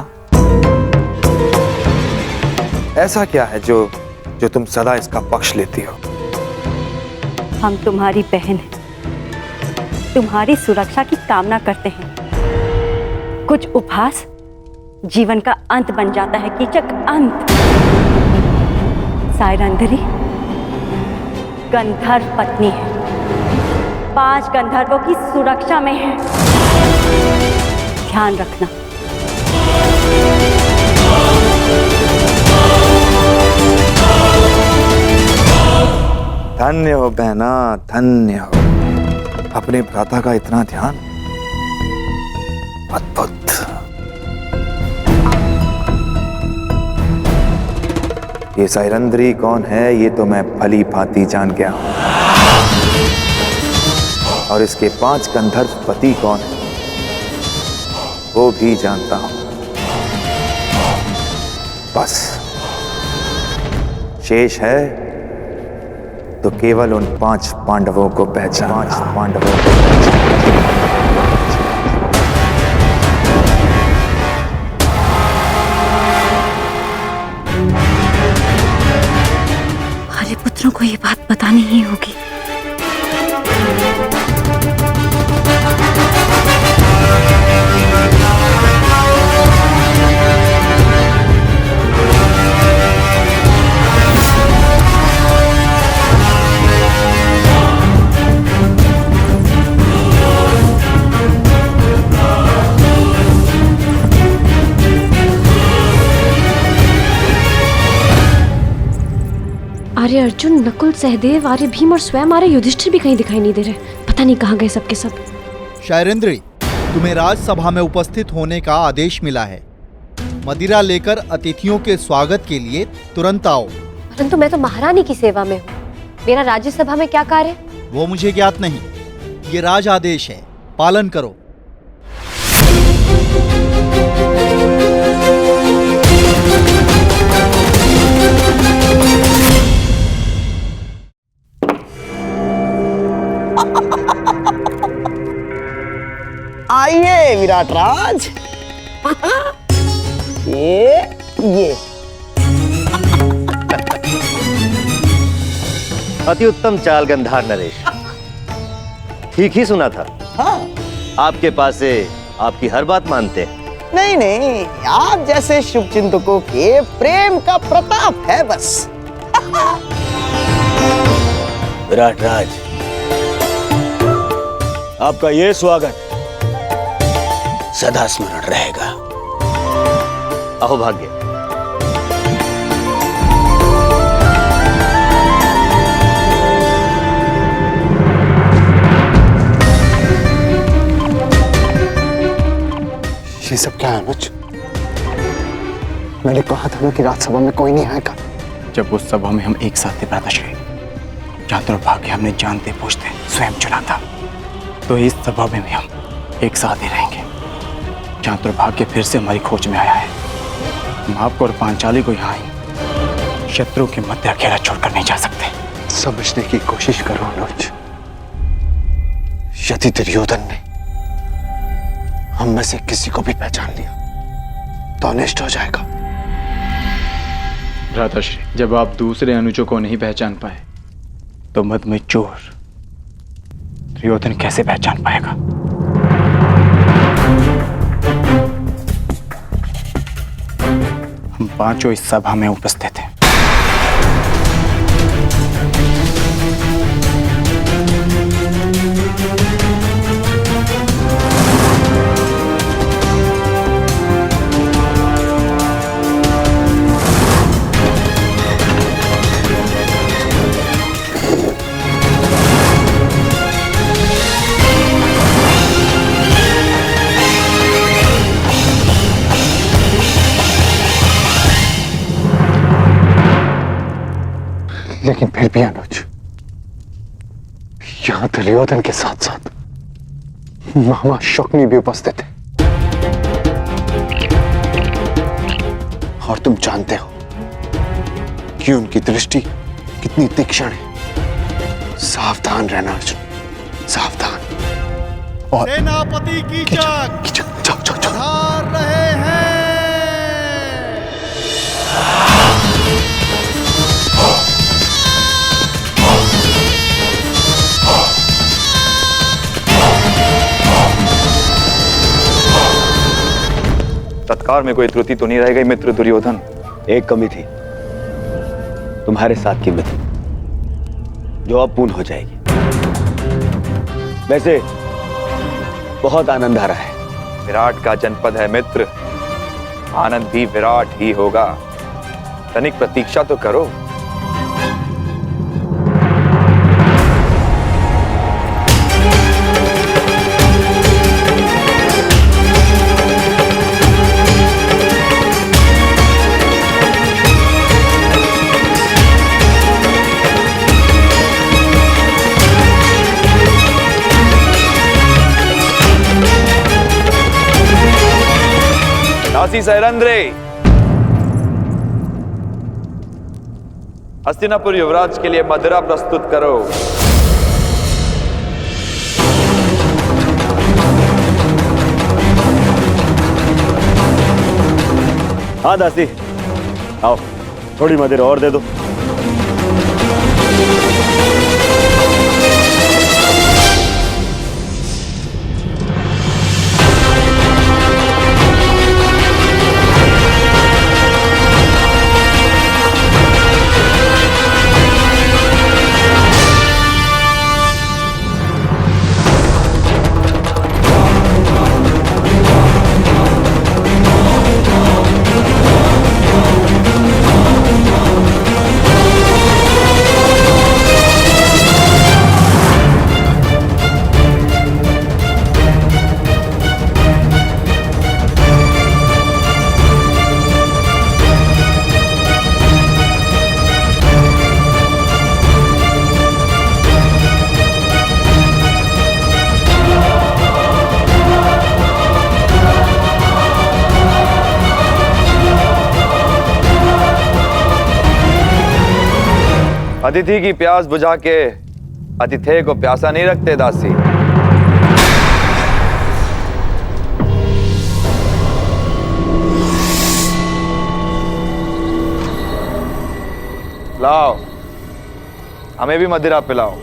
ऐसा क्या है जो तुम सदा इसका पक्ष लेती हो? हम तुम्हारी बहन हैं, तुम्हारी सुरक्षा की कामना करते हैं। कुछ उपहास जीवन का अंत बन जाता है कीचक, अंत। सायरंदरी गंधर्व पत्नी है, 5 गंधर्वों की सुरक्षा में है। ध्यान रखना। धन्य हो बहना, धन्य हो। अपने भ्राता का इतना ध्यान, अद्भुत। ये सायरंदरी कौन है ये तो मैं भली भांति जान गया हूं, और इसके 5 गंधर्व पति कौन है वो भी जानता हूं। बस शेष है तो केवल उन 5 पांडवों को पहचान। हमारे पुत्रों को ये बात बतानी ही होगी। आर्य अर्जुन, नकुल, सहदेव, आर्य भीम और स्वयं आर्य युधिष्ठिर भी कहीं दिखाई नहीं दे रहे। पता नहीं कहाँ गए सबके सब। शैलेंद्री, तुम्हें राजसभा में उपस्थित होने का आदेश मिला है। मदिरा लेकर अतिथियों के स्वागत के लिए तुरंत आओ। परंतु मैं तो महारानी की सेवा में हूँ, मेरा राज्यसभा में क्या कार्य? वो मुझे ज्ञात नहीं, ये राज आदेश है, पालन करो। आइए विराट राज। ये अति उत्तम चाल गंधार नरेश, ठीक ही सुना था। हाँ। आपके पास से आपकी हर बात मानते हैं। नहीं, आप जैसे शुभचिंतकों के प्रेम का प्रताप है बस। विराट राज, आपका ये स्वागत सदा स्मरण रहेगा। अहोभाग्य। ये सब क्या है अनुज? मैंने कहा था ना कि राज्यसभा में कोई नहीं आएगा। जब उस सभा में हम एक साथ थे भ्राताश्री, जहाँ दुर्भाग्य हमने जानते पूछते स्वयं चुना था, तो इस सभा में भी हम एक साथ ही रहेंगे। जहाँ दुर्भाग्य फिर से हमारी खोज में आया है, हम आपको और पांचाली को यहाँ ही शत्रु के मध्य अकेला छोड़कर नहीं जा सकते। समझने की कोशिश करो अनुज। यदि दुर्योधन ने हम में से किसी को भी पहचान लिया तो अनिष्ट हो जाएगा। भ्राताश्री, जब आप दूसरे अनुजों को नहीं पहचान पाए तो मद में चोर दुर्योधन कैसे पहचान पाएगा? हम पांचों इस सभा में उपस्थित हैं। लेकिन फिर भी अनुज, यहां दुर्योधन के साथ साथ मामा शकुनी भी उपस्थित है। और तुम जानते हो कि उनकी दृष्टि कितनी तीक्ष्ण है। सावधान रहना अर्जुन, सावधान। और सेनापति की जय। पधार रहे हैं। सत्कार में कोई त्रुटि तो नहीं रह गई मित्र दुर्योधन? एक कमी थी, तुम्हारे साथ की मित्र, जो अब पूर्ण हो जाएगी। वैसे बहुत आनंद आ रहा है। विराट का जनपद है मित्र, आनंद भी विराट ही होगा। तनिक प्रतीक्षा तो करो। नासी सैरंद्रे, हस्तिनापुर युवराज के लिए मदिरा प्रस्तुत करो। हाँ दासी, आओ थोड़ी मदिरा और दे दो। अतिथि की प्यास बुझा के अतिथेय को प्यासा नहीं रखते दासी। लाओ, हमें भी मदिरा पिलाओ।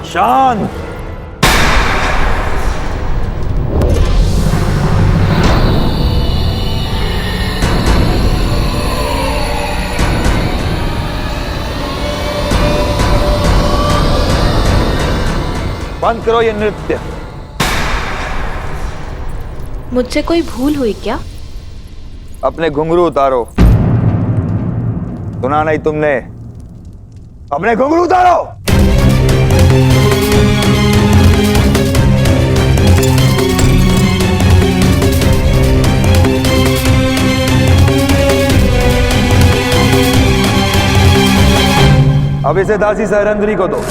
शांत। बंद करो ये नृत्य। मुझसे कोई भूल हुई क्या? अपने घुंघरू उतारो। सुना नहीं तुमने? अपने घुंघरू उतारो। अब इसे दासी सैरंद्री को दो।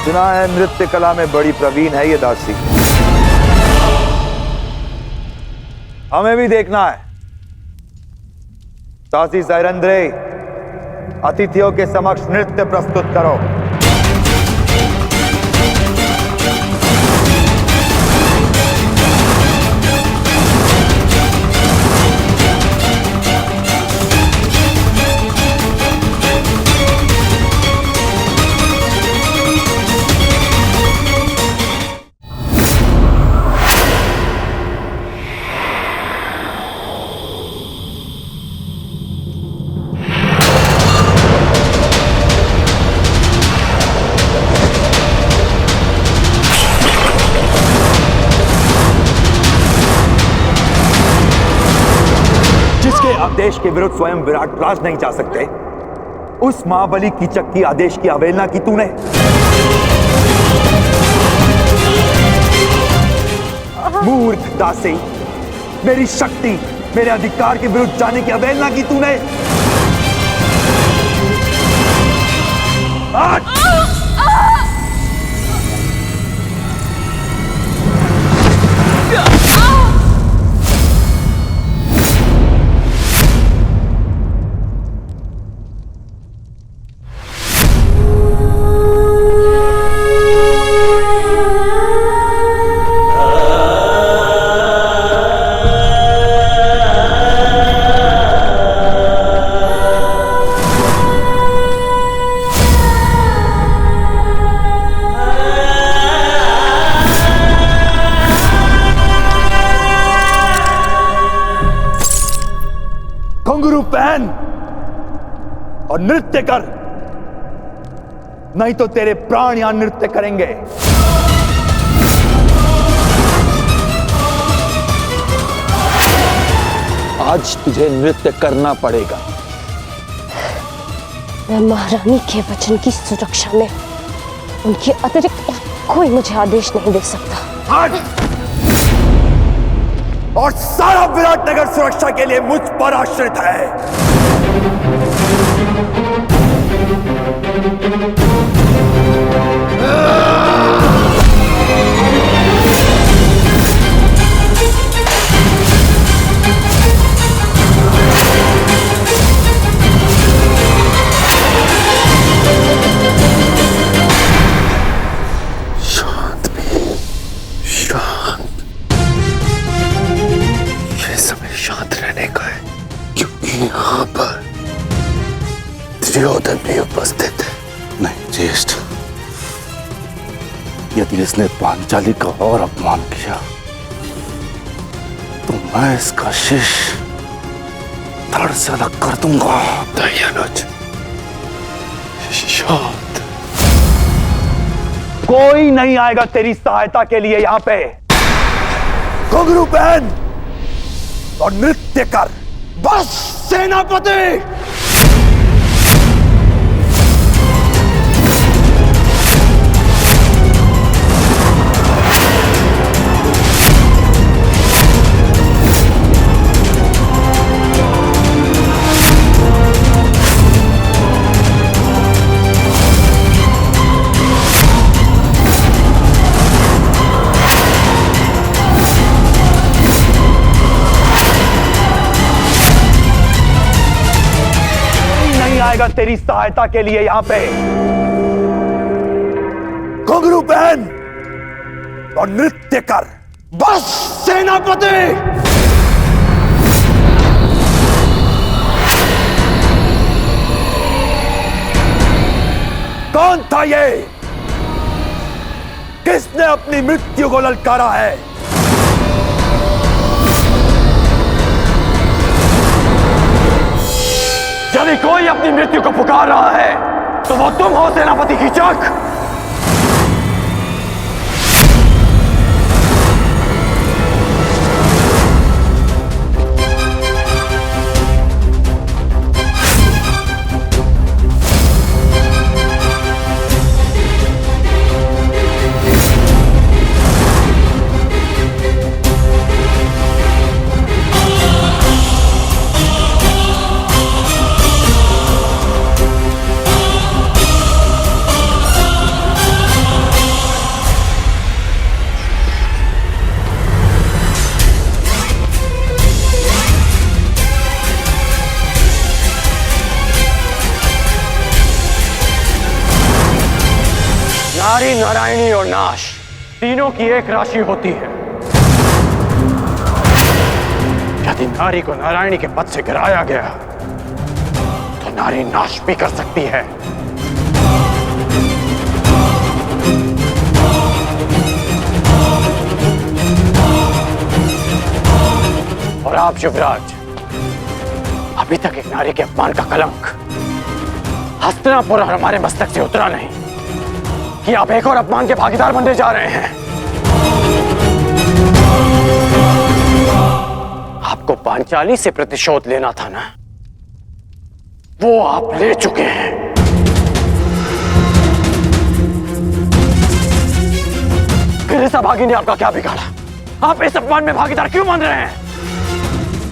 सुना है नृत्य कला में बड़ी प्रवीण है ये दासी। हमें भी देखना है। दासी सैरंद्री, अतिथियों के समक्ष नृत्य प्रस्तुत करो। आदेश के विरुद्ध स्वयं विराट राज नहीं जा सकते, उस महाबली कीचक की आदेश की अवहेलना की तूने। मूर्ख दासी, मेरी शक्ति, मेरे अधिकार के विरुद्ध जाने की अवहेलना की तूने। घुंघरू पहन और नृत्य कर, नहीं तो तेरे प्राण यहां नृत्य करेंगे। आज तुझे नृत्य करना पड़ेगा। मैं महारानी के वचन की सुरक्षा में उनके अतिरिक्त कोई मुझे आदेश नहीं दे सकता। हट! और सारा विराटनगर सुरक्षा के लिए मुझ पर आश्रित है। यहाँ पर दुर्योधन भी उपस्थित है। नहीं ज्येष्ठ, यदि इसने पांचाली का और अपमान किया तो मैं इसका शीश धड़ से अलग कर दूंगा। दयानुज, शांत। कोई नहीं आएगा तेरी सहायता के लिए यहाँ पे। घुंघरू पहन और नृत्य कर। बस सेनापति। आएगा तेरी सहायता के लिए यहाँ पे। घुंघरू पहन और नृत्य कर। बस सेनापति। कौन था ये? किसने अपनी मृत्यु को ललकारा है? यदि कोई अपनी मृत्यु को पुकार रहा है तो वो तुम हो सेनापति कीचक। नारी, नारायणी और नाश तीनों की एक राशि होती है। यदि नारी को नारायणी के पद से गिराया गया तो नारी नाश भी कर सकती है। और आप युवराज, अभी तक एक नारी के अपमान का कलंक हस्तिनापुर और हमारे मस्तक से उतरा नहीं कि आप एक और अपमान के भागीदार बनने जा रहे हैं। आपको पांचाली से प्रतिशोध लेना था ना, वो आप ले चुके हैं। फिर इस अभागी ने आपका क्या बिगाड़ा? आप इस अपमान में भागीदार क्यों बन रहे हैं?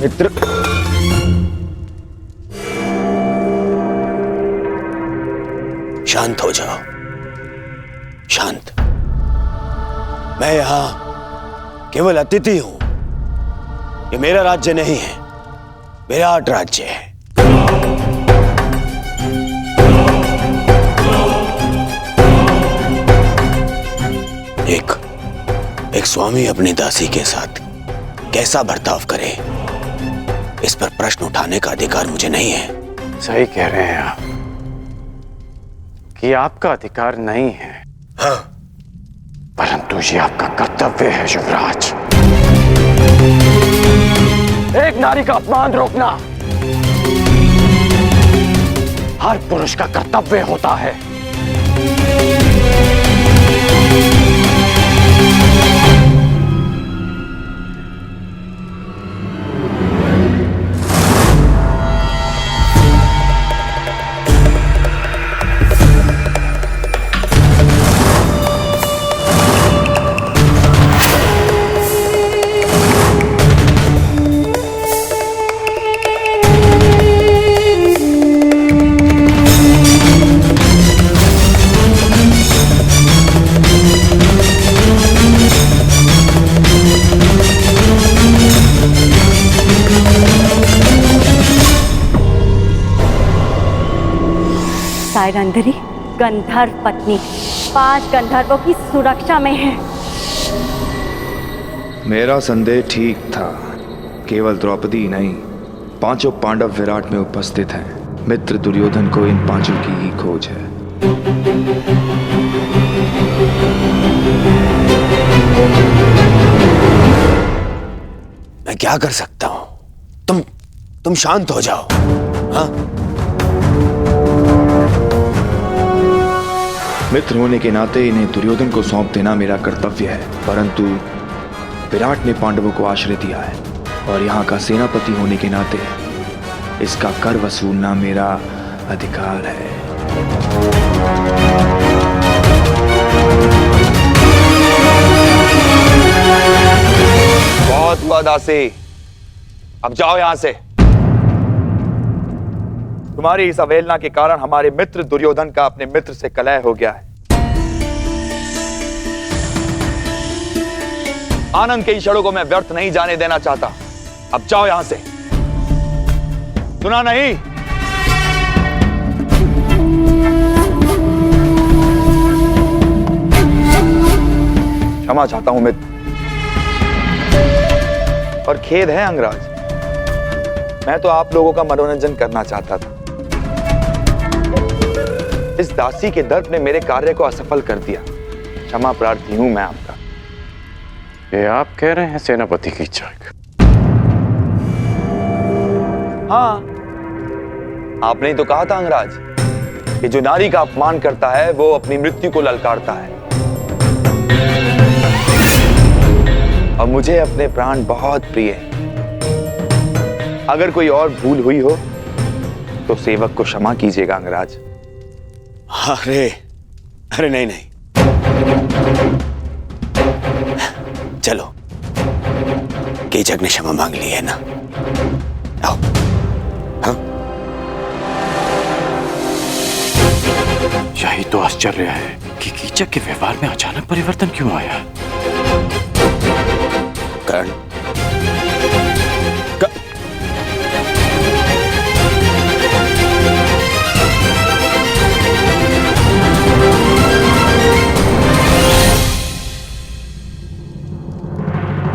मित्र, शांत हो जाओ, शांत। मैं यहां केवल अतिथि हूं। ये मेरा राज्य नहीं है, विराट राज्य है। एक स्वामी अपनी दासी के साथ कैसा बर्ताव करे, इस पर प्रश्न उठाने का अधिकार मुझे नहीं है। सही कह रहे हैं आप कि आपका अधिकार नहीं है। हाँ, परंतु ये आपका कर्तव्य है युवराज। एक नारी का अपमान रोकना हर पुरुष का कर्तव्य होता है सायरंध्री गंधर्व पत्नी 5 गंधर्वों की सुरक्षा में है। मेरा संदेह ठीक था। केवल द्रौपदी नहीं, 5 पांडव विराट में उपस्थित हैं। मित्र दुर्योधन को इन 5 की ही खोज है। मैं क्या कर सकता हूं? तुम शांत हो जाओ। हाँ? मित्र होने के नाते इन्हें दुर्योधन को सौंप देना मेरा कर्तव्य है, परंतु विराट ने पांडवों को आश्रय दिया है और यहाँ का सेनापति होने के नाते इसका कर वसूलना मेरा अधिकार है। बहुत हुआ दासी, अब जाओ यहां से। तुम्हारी इस अवहेलना के कारण हमारे मित्र दुर्योधन का अपने मित्र से कलह हो गया है। आनंद के क्षणों को मैं व्यर्थ नहीं जाने देना चाहता। अब जाओ यहां से। सुना नहीं? क्षमा चाहता हूं मित्र, पर खेद है अंगराज, मैं तो आप लोगों का मनोरंजन करना चाहता था। इस दासी के दर्प ने मेरे कार्य को असफल कर दिया। क्षमा प्रार्थी हूं मैं आपका। ये आप कह रहे हैं सेनापति की इच्छा? हाँ, आपने ही तो कहा था अंगराज कि जो नारी का अपमान करता है वो अपनी मृत्यु को ललकारता है। और मुझे अपने प्राण बहुत प्रिय है। अगर कोई और भूल हुई हो तो सेवक को क्षमा कीजिएगा अंगराज। अरे नहीं नहीं, चलो, कीचक ने क्षमा मांग ली है ना। आओ। हाँ? यही तो आश्चर्य है कि कीचक के व्यवहार में अचानक परिवर्तन क्यों आया। कर्ण,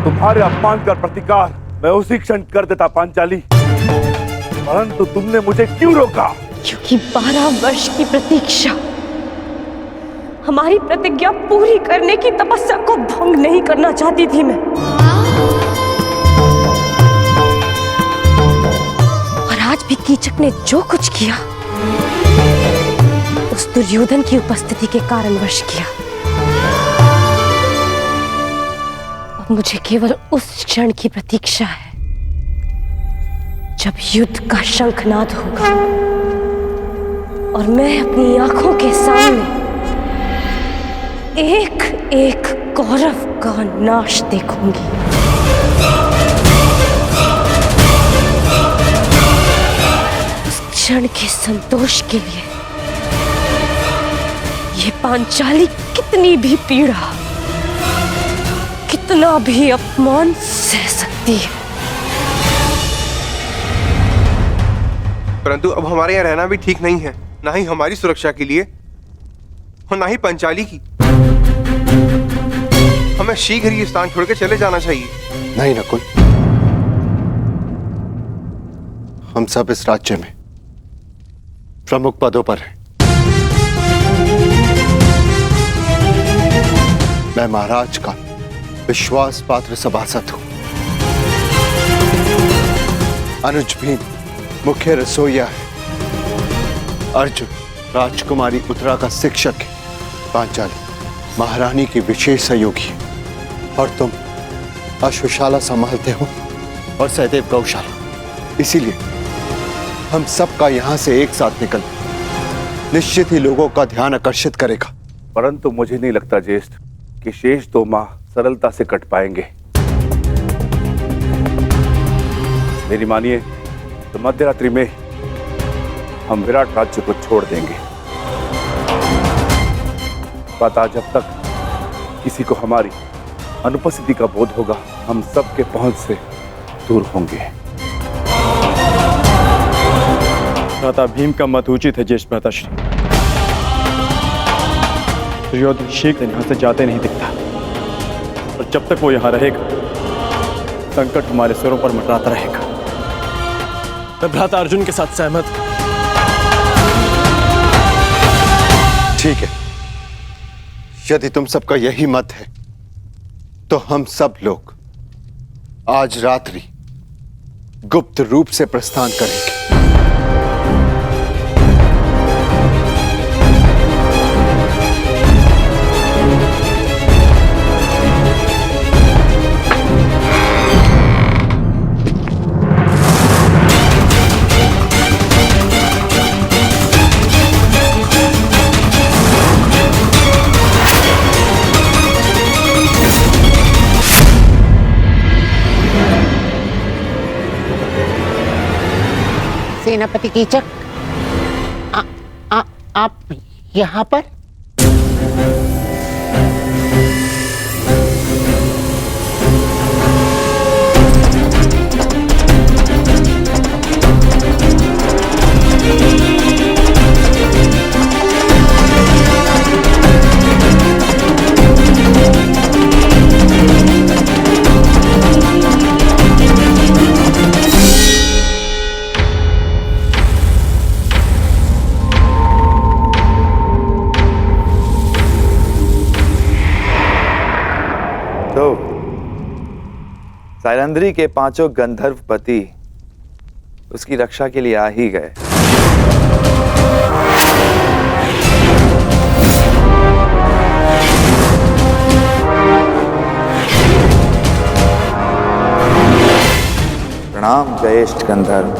तुम्हारे अपमान का प्रतिकार मैं उसी क्षण कर देता पांचाली, परंतु तुमने मुझे क्यों रोका? क्योंकि 12 वर्ष की प्रतीक्षा, हमारी प्रतिज्ञा पूरी करने की तपस्या को भंग नहीं करना चाहती थी मैं। और आज भी कीचक ने जो कुछ किया उस दुर्योधन की उपस्थिति के कारणवश किया। मुझे केवल उस क्षण की प्रतीक्षा है जब युद्ध का शंखनाद होगा और मैं अपनी आंखों के सामने एक एक कौरव का नाश देखूंगी। उस क्षण के संतोष के लिए ये पांचाली कितनी भी पीड़ा, कितना भी अपमान सह सकती है। परंतु अब हमारे यहाँ रहना भी ठीक नहीं है, ना ही हमारी सुरक्षा के लिए और ना ही पंचाली की। हमें शीघ्र ही स्थान छोड़कर चले जाना चाहिए। नहीं नकुल, हम सब इस राज्य में प्रमुख पदों पर हैं। मैं महाराज का विश्वास पात्र सभासद हूं। अनुज भीम मुख्य रसोइया है। अर्जुन राजकुमारी उत्तरा का शिक्षक है। पांचाली महारानी की विशेष सहयोगी है। और तुम अश्वशाला संभालते हो और सहदेव गौशाला। इसीलिए हम सबका यहां से एक साथ निकल निश्चित ही लोगों का ध्यान आकर्षित करेगा। परंतु मुझे नहीं लगता ज्येष्ठ कि शेष 2 माह सरलता से कट पाएंगे। मेरी मानिए तो मध्यरात्रि में हम विराट राज्य को छोड़ देंगे। पता जब तक किसी को हमारी अनुपस्थिति का बोध होगा, हम सबके पहुंच से दूर होंगे। भ्राता भीम का मत उचित है ज्येष्ठ भ्राताश्री। दुर्योधन शीघ्र यहाँ से जाते नहीं दिखता, और जब तक वो यहाँ रहेगा संकट हमारे सिरों पर मंडराता रहेगा। मैं भ्राता अर्जुन के साथ सहमत हूं। ठीक है, यदि तुम सबका यही मत है तो हम सब लोग आज रात्रि गुप्त रूप से प्रस्थान करेंगे। सेनापति कीचक, आप यहाँ पर? सैरंध्री के 5 गंधर्व पति उसकी रक्षा के लिए आ ही गए। प्रणाम ज्येष्ठ गंधर्व।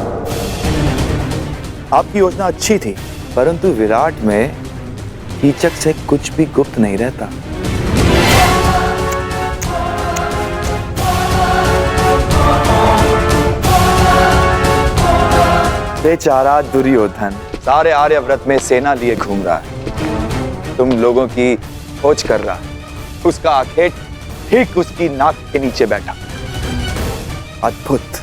आपकी योजना अच्छी थी, परंतु विराट में कीचक से कुछ भी गुप्त नहीं रहता। बेचारा दुर्योधन सारे आर्यव्रत में सेना लिए घूम रहा है, तुम लोगों की खोज कर रहा। उसका आखेट ठीक उसकी नाक के नीचे बैठा। अद्भुत।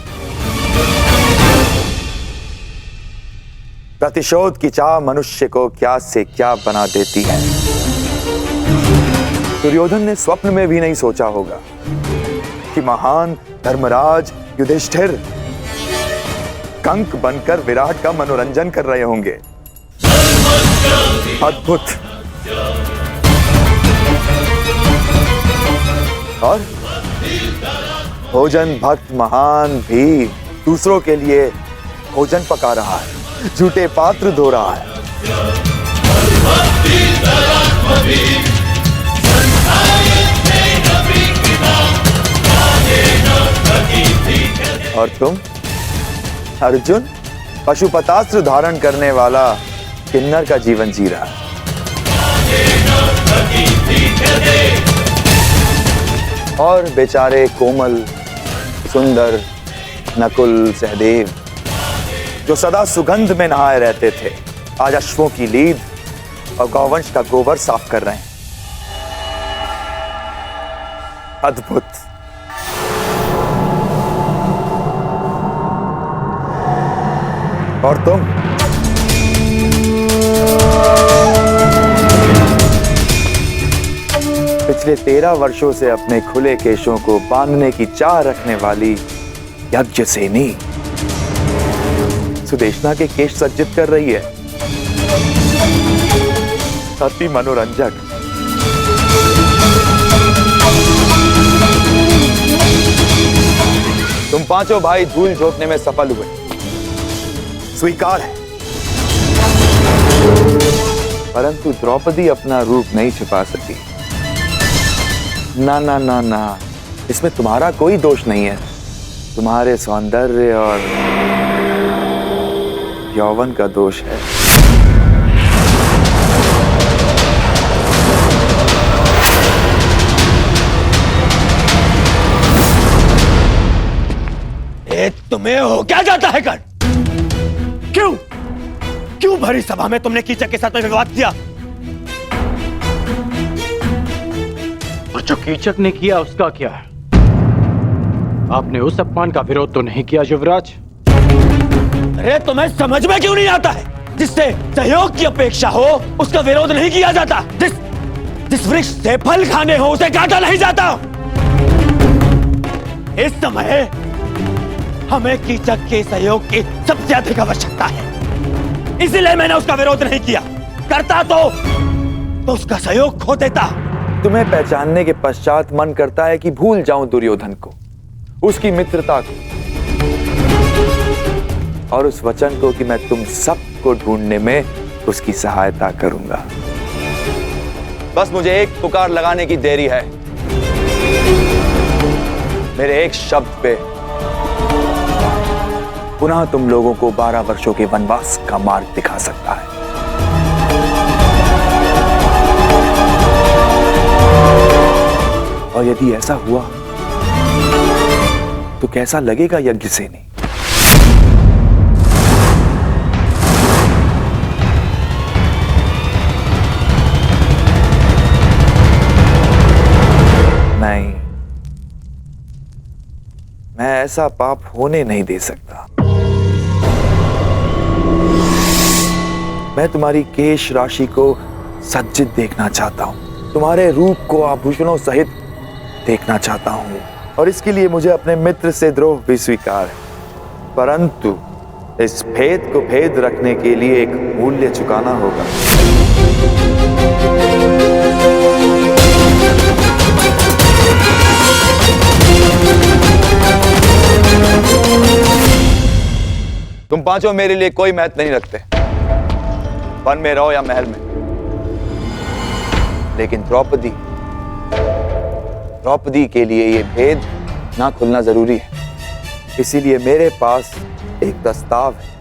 प्रतिशोध की चाह मनुष्य को क्या से क्या बना देती है। दुर्योधन ने स्वप्न में भी नहीं सोचा होगा कि महान धर्मराज युधिष्ठिर कंक बनकर विराट का मनोरंजन कर रहे होंगे। अद्भुत। और भोजन भक्त महान भी दूसरों के लिए भोजन पका रहा है, झूठे पात्र धो रहा है। और तुम अर्जुन पशुपतास्त्र धारण करने वाला किन्नर का जीवन जी रहा। और बेचारे कोमल सुंदर नकुल सहदेव जो सदा सुगंध में नहाए रहते थे, आज अश्वों की लीद और गौवंश का गोबर साफ कर रहे हैं। अद्भुत। और तुम पिछले 13 वर्षों से अपने खुले केशों को बांधने की चाह रखने वाली यज्ञसेनी सुदेशना के केश सज्जित कर रही है। अति मनोरंजक। तुम पांचों भाई धूल झोंकने में सफल हुए, स्वीकार है, परंतु द्रौपदी अपना रूप नहीं छिपा सकी। ना ना ना ना, इसमें तुम्हारा कोई दोष नहीं है। तुम्हारे सौंदर्य और यौवन का दोष है। तुम्हें हो क्या जाता है कर? क्यों भरी सभा में तुमने कीचक के साथ में विवाद किया? और जो कीचक ने किया उसका क्या है? आपने उस अपमान का विरोध तो नहीं किया युवराज? अरे तुम्हें समझ में क्यों नहीं आता है? जिससे सहयोग की अपेक्षा हो उसका विरोध नहीं किया जाता। जिस वृक्ष से फल खाने हो उसे काटा नहीं जाता। इस समय हमें कीचक के सहयोग की सबसे अधिक आवश्यकता है, इसलिए मैंने उसका विरोध नहीं किया। करता तो उसका सहयोग खो देता। तुम्हें पहचानने के पश्चात मन करता है कि भूल जाऊं दुर्योधन को, उसकी मित्रता को और उस वचन को कि मैं तुम सबको ढूंढने में उसकी सहायता करूंगा। बस मुझे एक पुकार लगाने की देरी है। मेरे एक शब्द पे पुनः तुम लोगों को 12 वर्षों के वनवास का मार्ग दिखा सकता है। और यदि ऐसा हुआ तो कैसा लगेगा यज्ञसेनी? नहीं, मैं ऐसा पाप होने नहीं दे सकता। मैं तुम्हारी केश राशि को सज्जित देखना चाहता हूं, तुम्हारे रूप को आभूषणों सहित देखना चाहता हूं, और इसके लिए मुझे अपने मित्र से द्रोह भी स्वीकार है। परंतु इस भेद को भेद रखने के लिए एक मूल्य चुकाना होगा। तुम पांचों मेरे लिए कोई महत्व नहीं रखते, वन में रहो या महल में, लेकिन द्रौपदी के लिए यह भेद ना खुलना जरूरी है। इसीलिए मेरे पास एक प्रस्ताव है।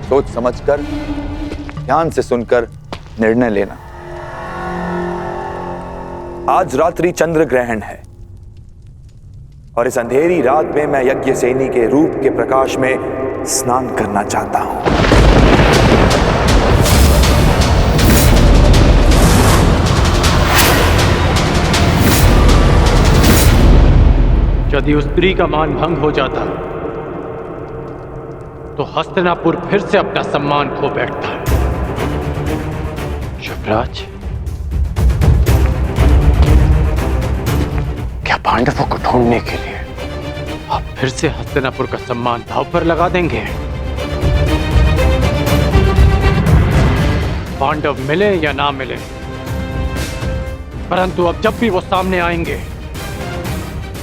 सोच समझकर, ध्यान से सुनकर निर्णय लेना। आज रात्रि चंद्र ग्रहण है और इस अंधेरी रात में मैं यज्ञसेनी के रूप के प्रकाश में स्नान करना चाहता हूं। यदि उस स्त्री का मान भंग हो जाता तो हस्तिनापुर फिर से अपना सम्मान खो बैठता। युवराज, क्या पांडवों को ढूंढने के लिए आप फिर से हस्तिनापुर का सम्मान दांव पर लगा देंगे? पांडव मिले या ना मिले, परंतु अब जब भी वो सामने आएंगे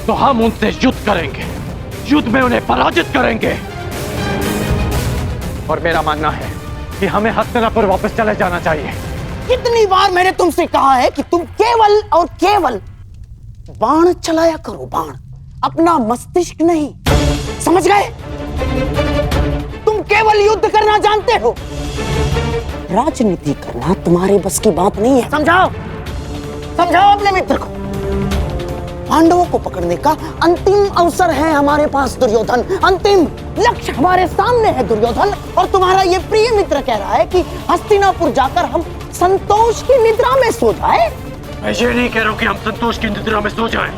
तो हम उनसे युद्ध करेंगे, युद्ध में उन्हें पराजित करेंगे। और मेरा मानना है कि हमें हस्तिनापुर वापस चले जाना चाहिए। कितनी बार मैंने तुमसे कहा है कि तुम केवल और केवल बाण चलाया करो, बाण, अपना मस्तिष्क नहीं। समझ गए? तुम केवल युद्ध करना जानते हो, राजनीति करना तुम्हारे बस की बात नहीं है। समझाओ अपने मित्र को। पांडवों को पकड़ने का अंतिम अवसर है हमारे पास दुर्योधन, अंतिम लक्ष्य हमारे सामने है दुर्योधन। और तुम्हारा ये प्रिय मित्र कह रहा है कि हस्तिनापुर जाकर हम संतोष की निद्रा में सो जाए। मैं ये नहीं कह रहा हूं कि हम संतोष की निद्रा में सो जाएं।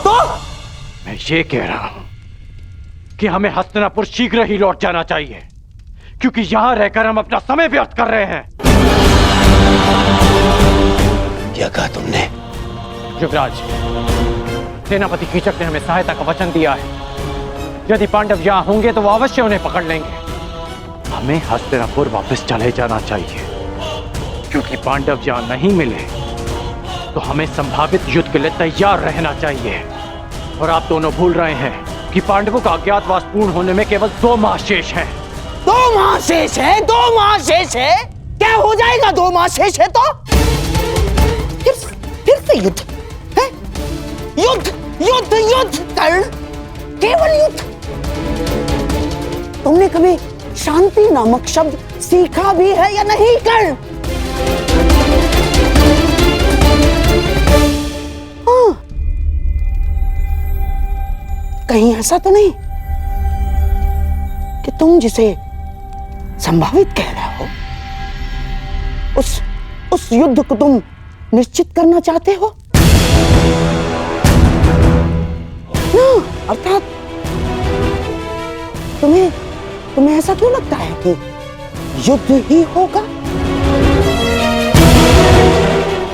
तो मैं ये कह रहा हूं कि हमें हस्तिनापुर शीघ्र ही लौट जाना चाहिए, क्योंकि यहां रहकर हम अपना समय व्यर्थ कर रहे हैं। क्या कहा तुमने? युवराज, सेनापति कीचक ने हमें सहायता का वचन दिया है। यदि पांडव यहां होंगे तो वो अवश्य उन्हें पकड़ लेंगे। हमें हस्तिनापुर वापस चले जाना चाहिए, क्योंकि पांडव यहां नहीं मिले तो हमें संभावित युद्ध के लिए तैयार रहना चाहिए। और आप दोनों भूल रहे हैं कि पांडवों का अज्ञातवास पूर्ण होने में केवल 2 माह शेष हैं। 2 माह शेष है, 2 माह शेष है। क्या हो जाएगा 2 माह शेष है तो? फिर से युद्ध है? युद्ध युद्ध युद्ध कर्ण, केवल युद्ध। तुमने कभी शांति नामक शब्द सीखा भी है या नहीं कर्ण? हाँ, कहीं ऐसा तो नहीं कि तुम जिसे संभावित कह रहे हो उस युद्ध को तुम निश्चित करना चाहते हो ना? अर्थात तुम्हें ऐसा क्यों लगता है कि युद्ध ही होगा?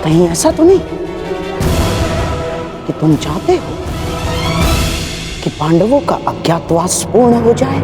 कहीं ऐसा तो नहीं कि तुम चाहते हो कि पांडवों का अज्ञातवास पूर्ण हो जाए?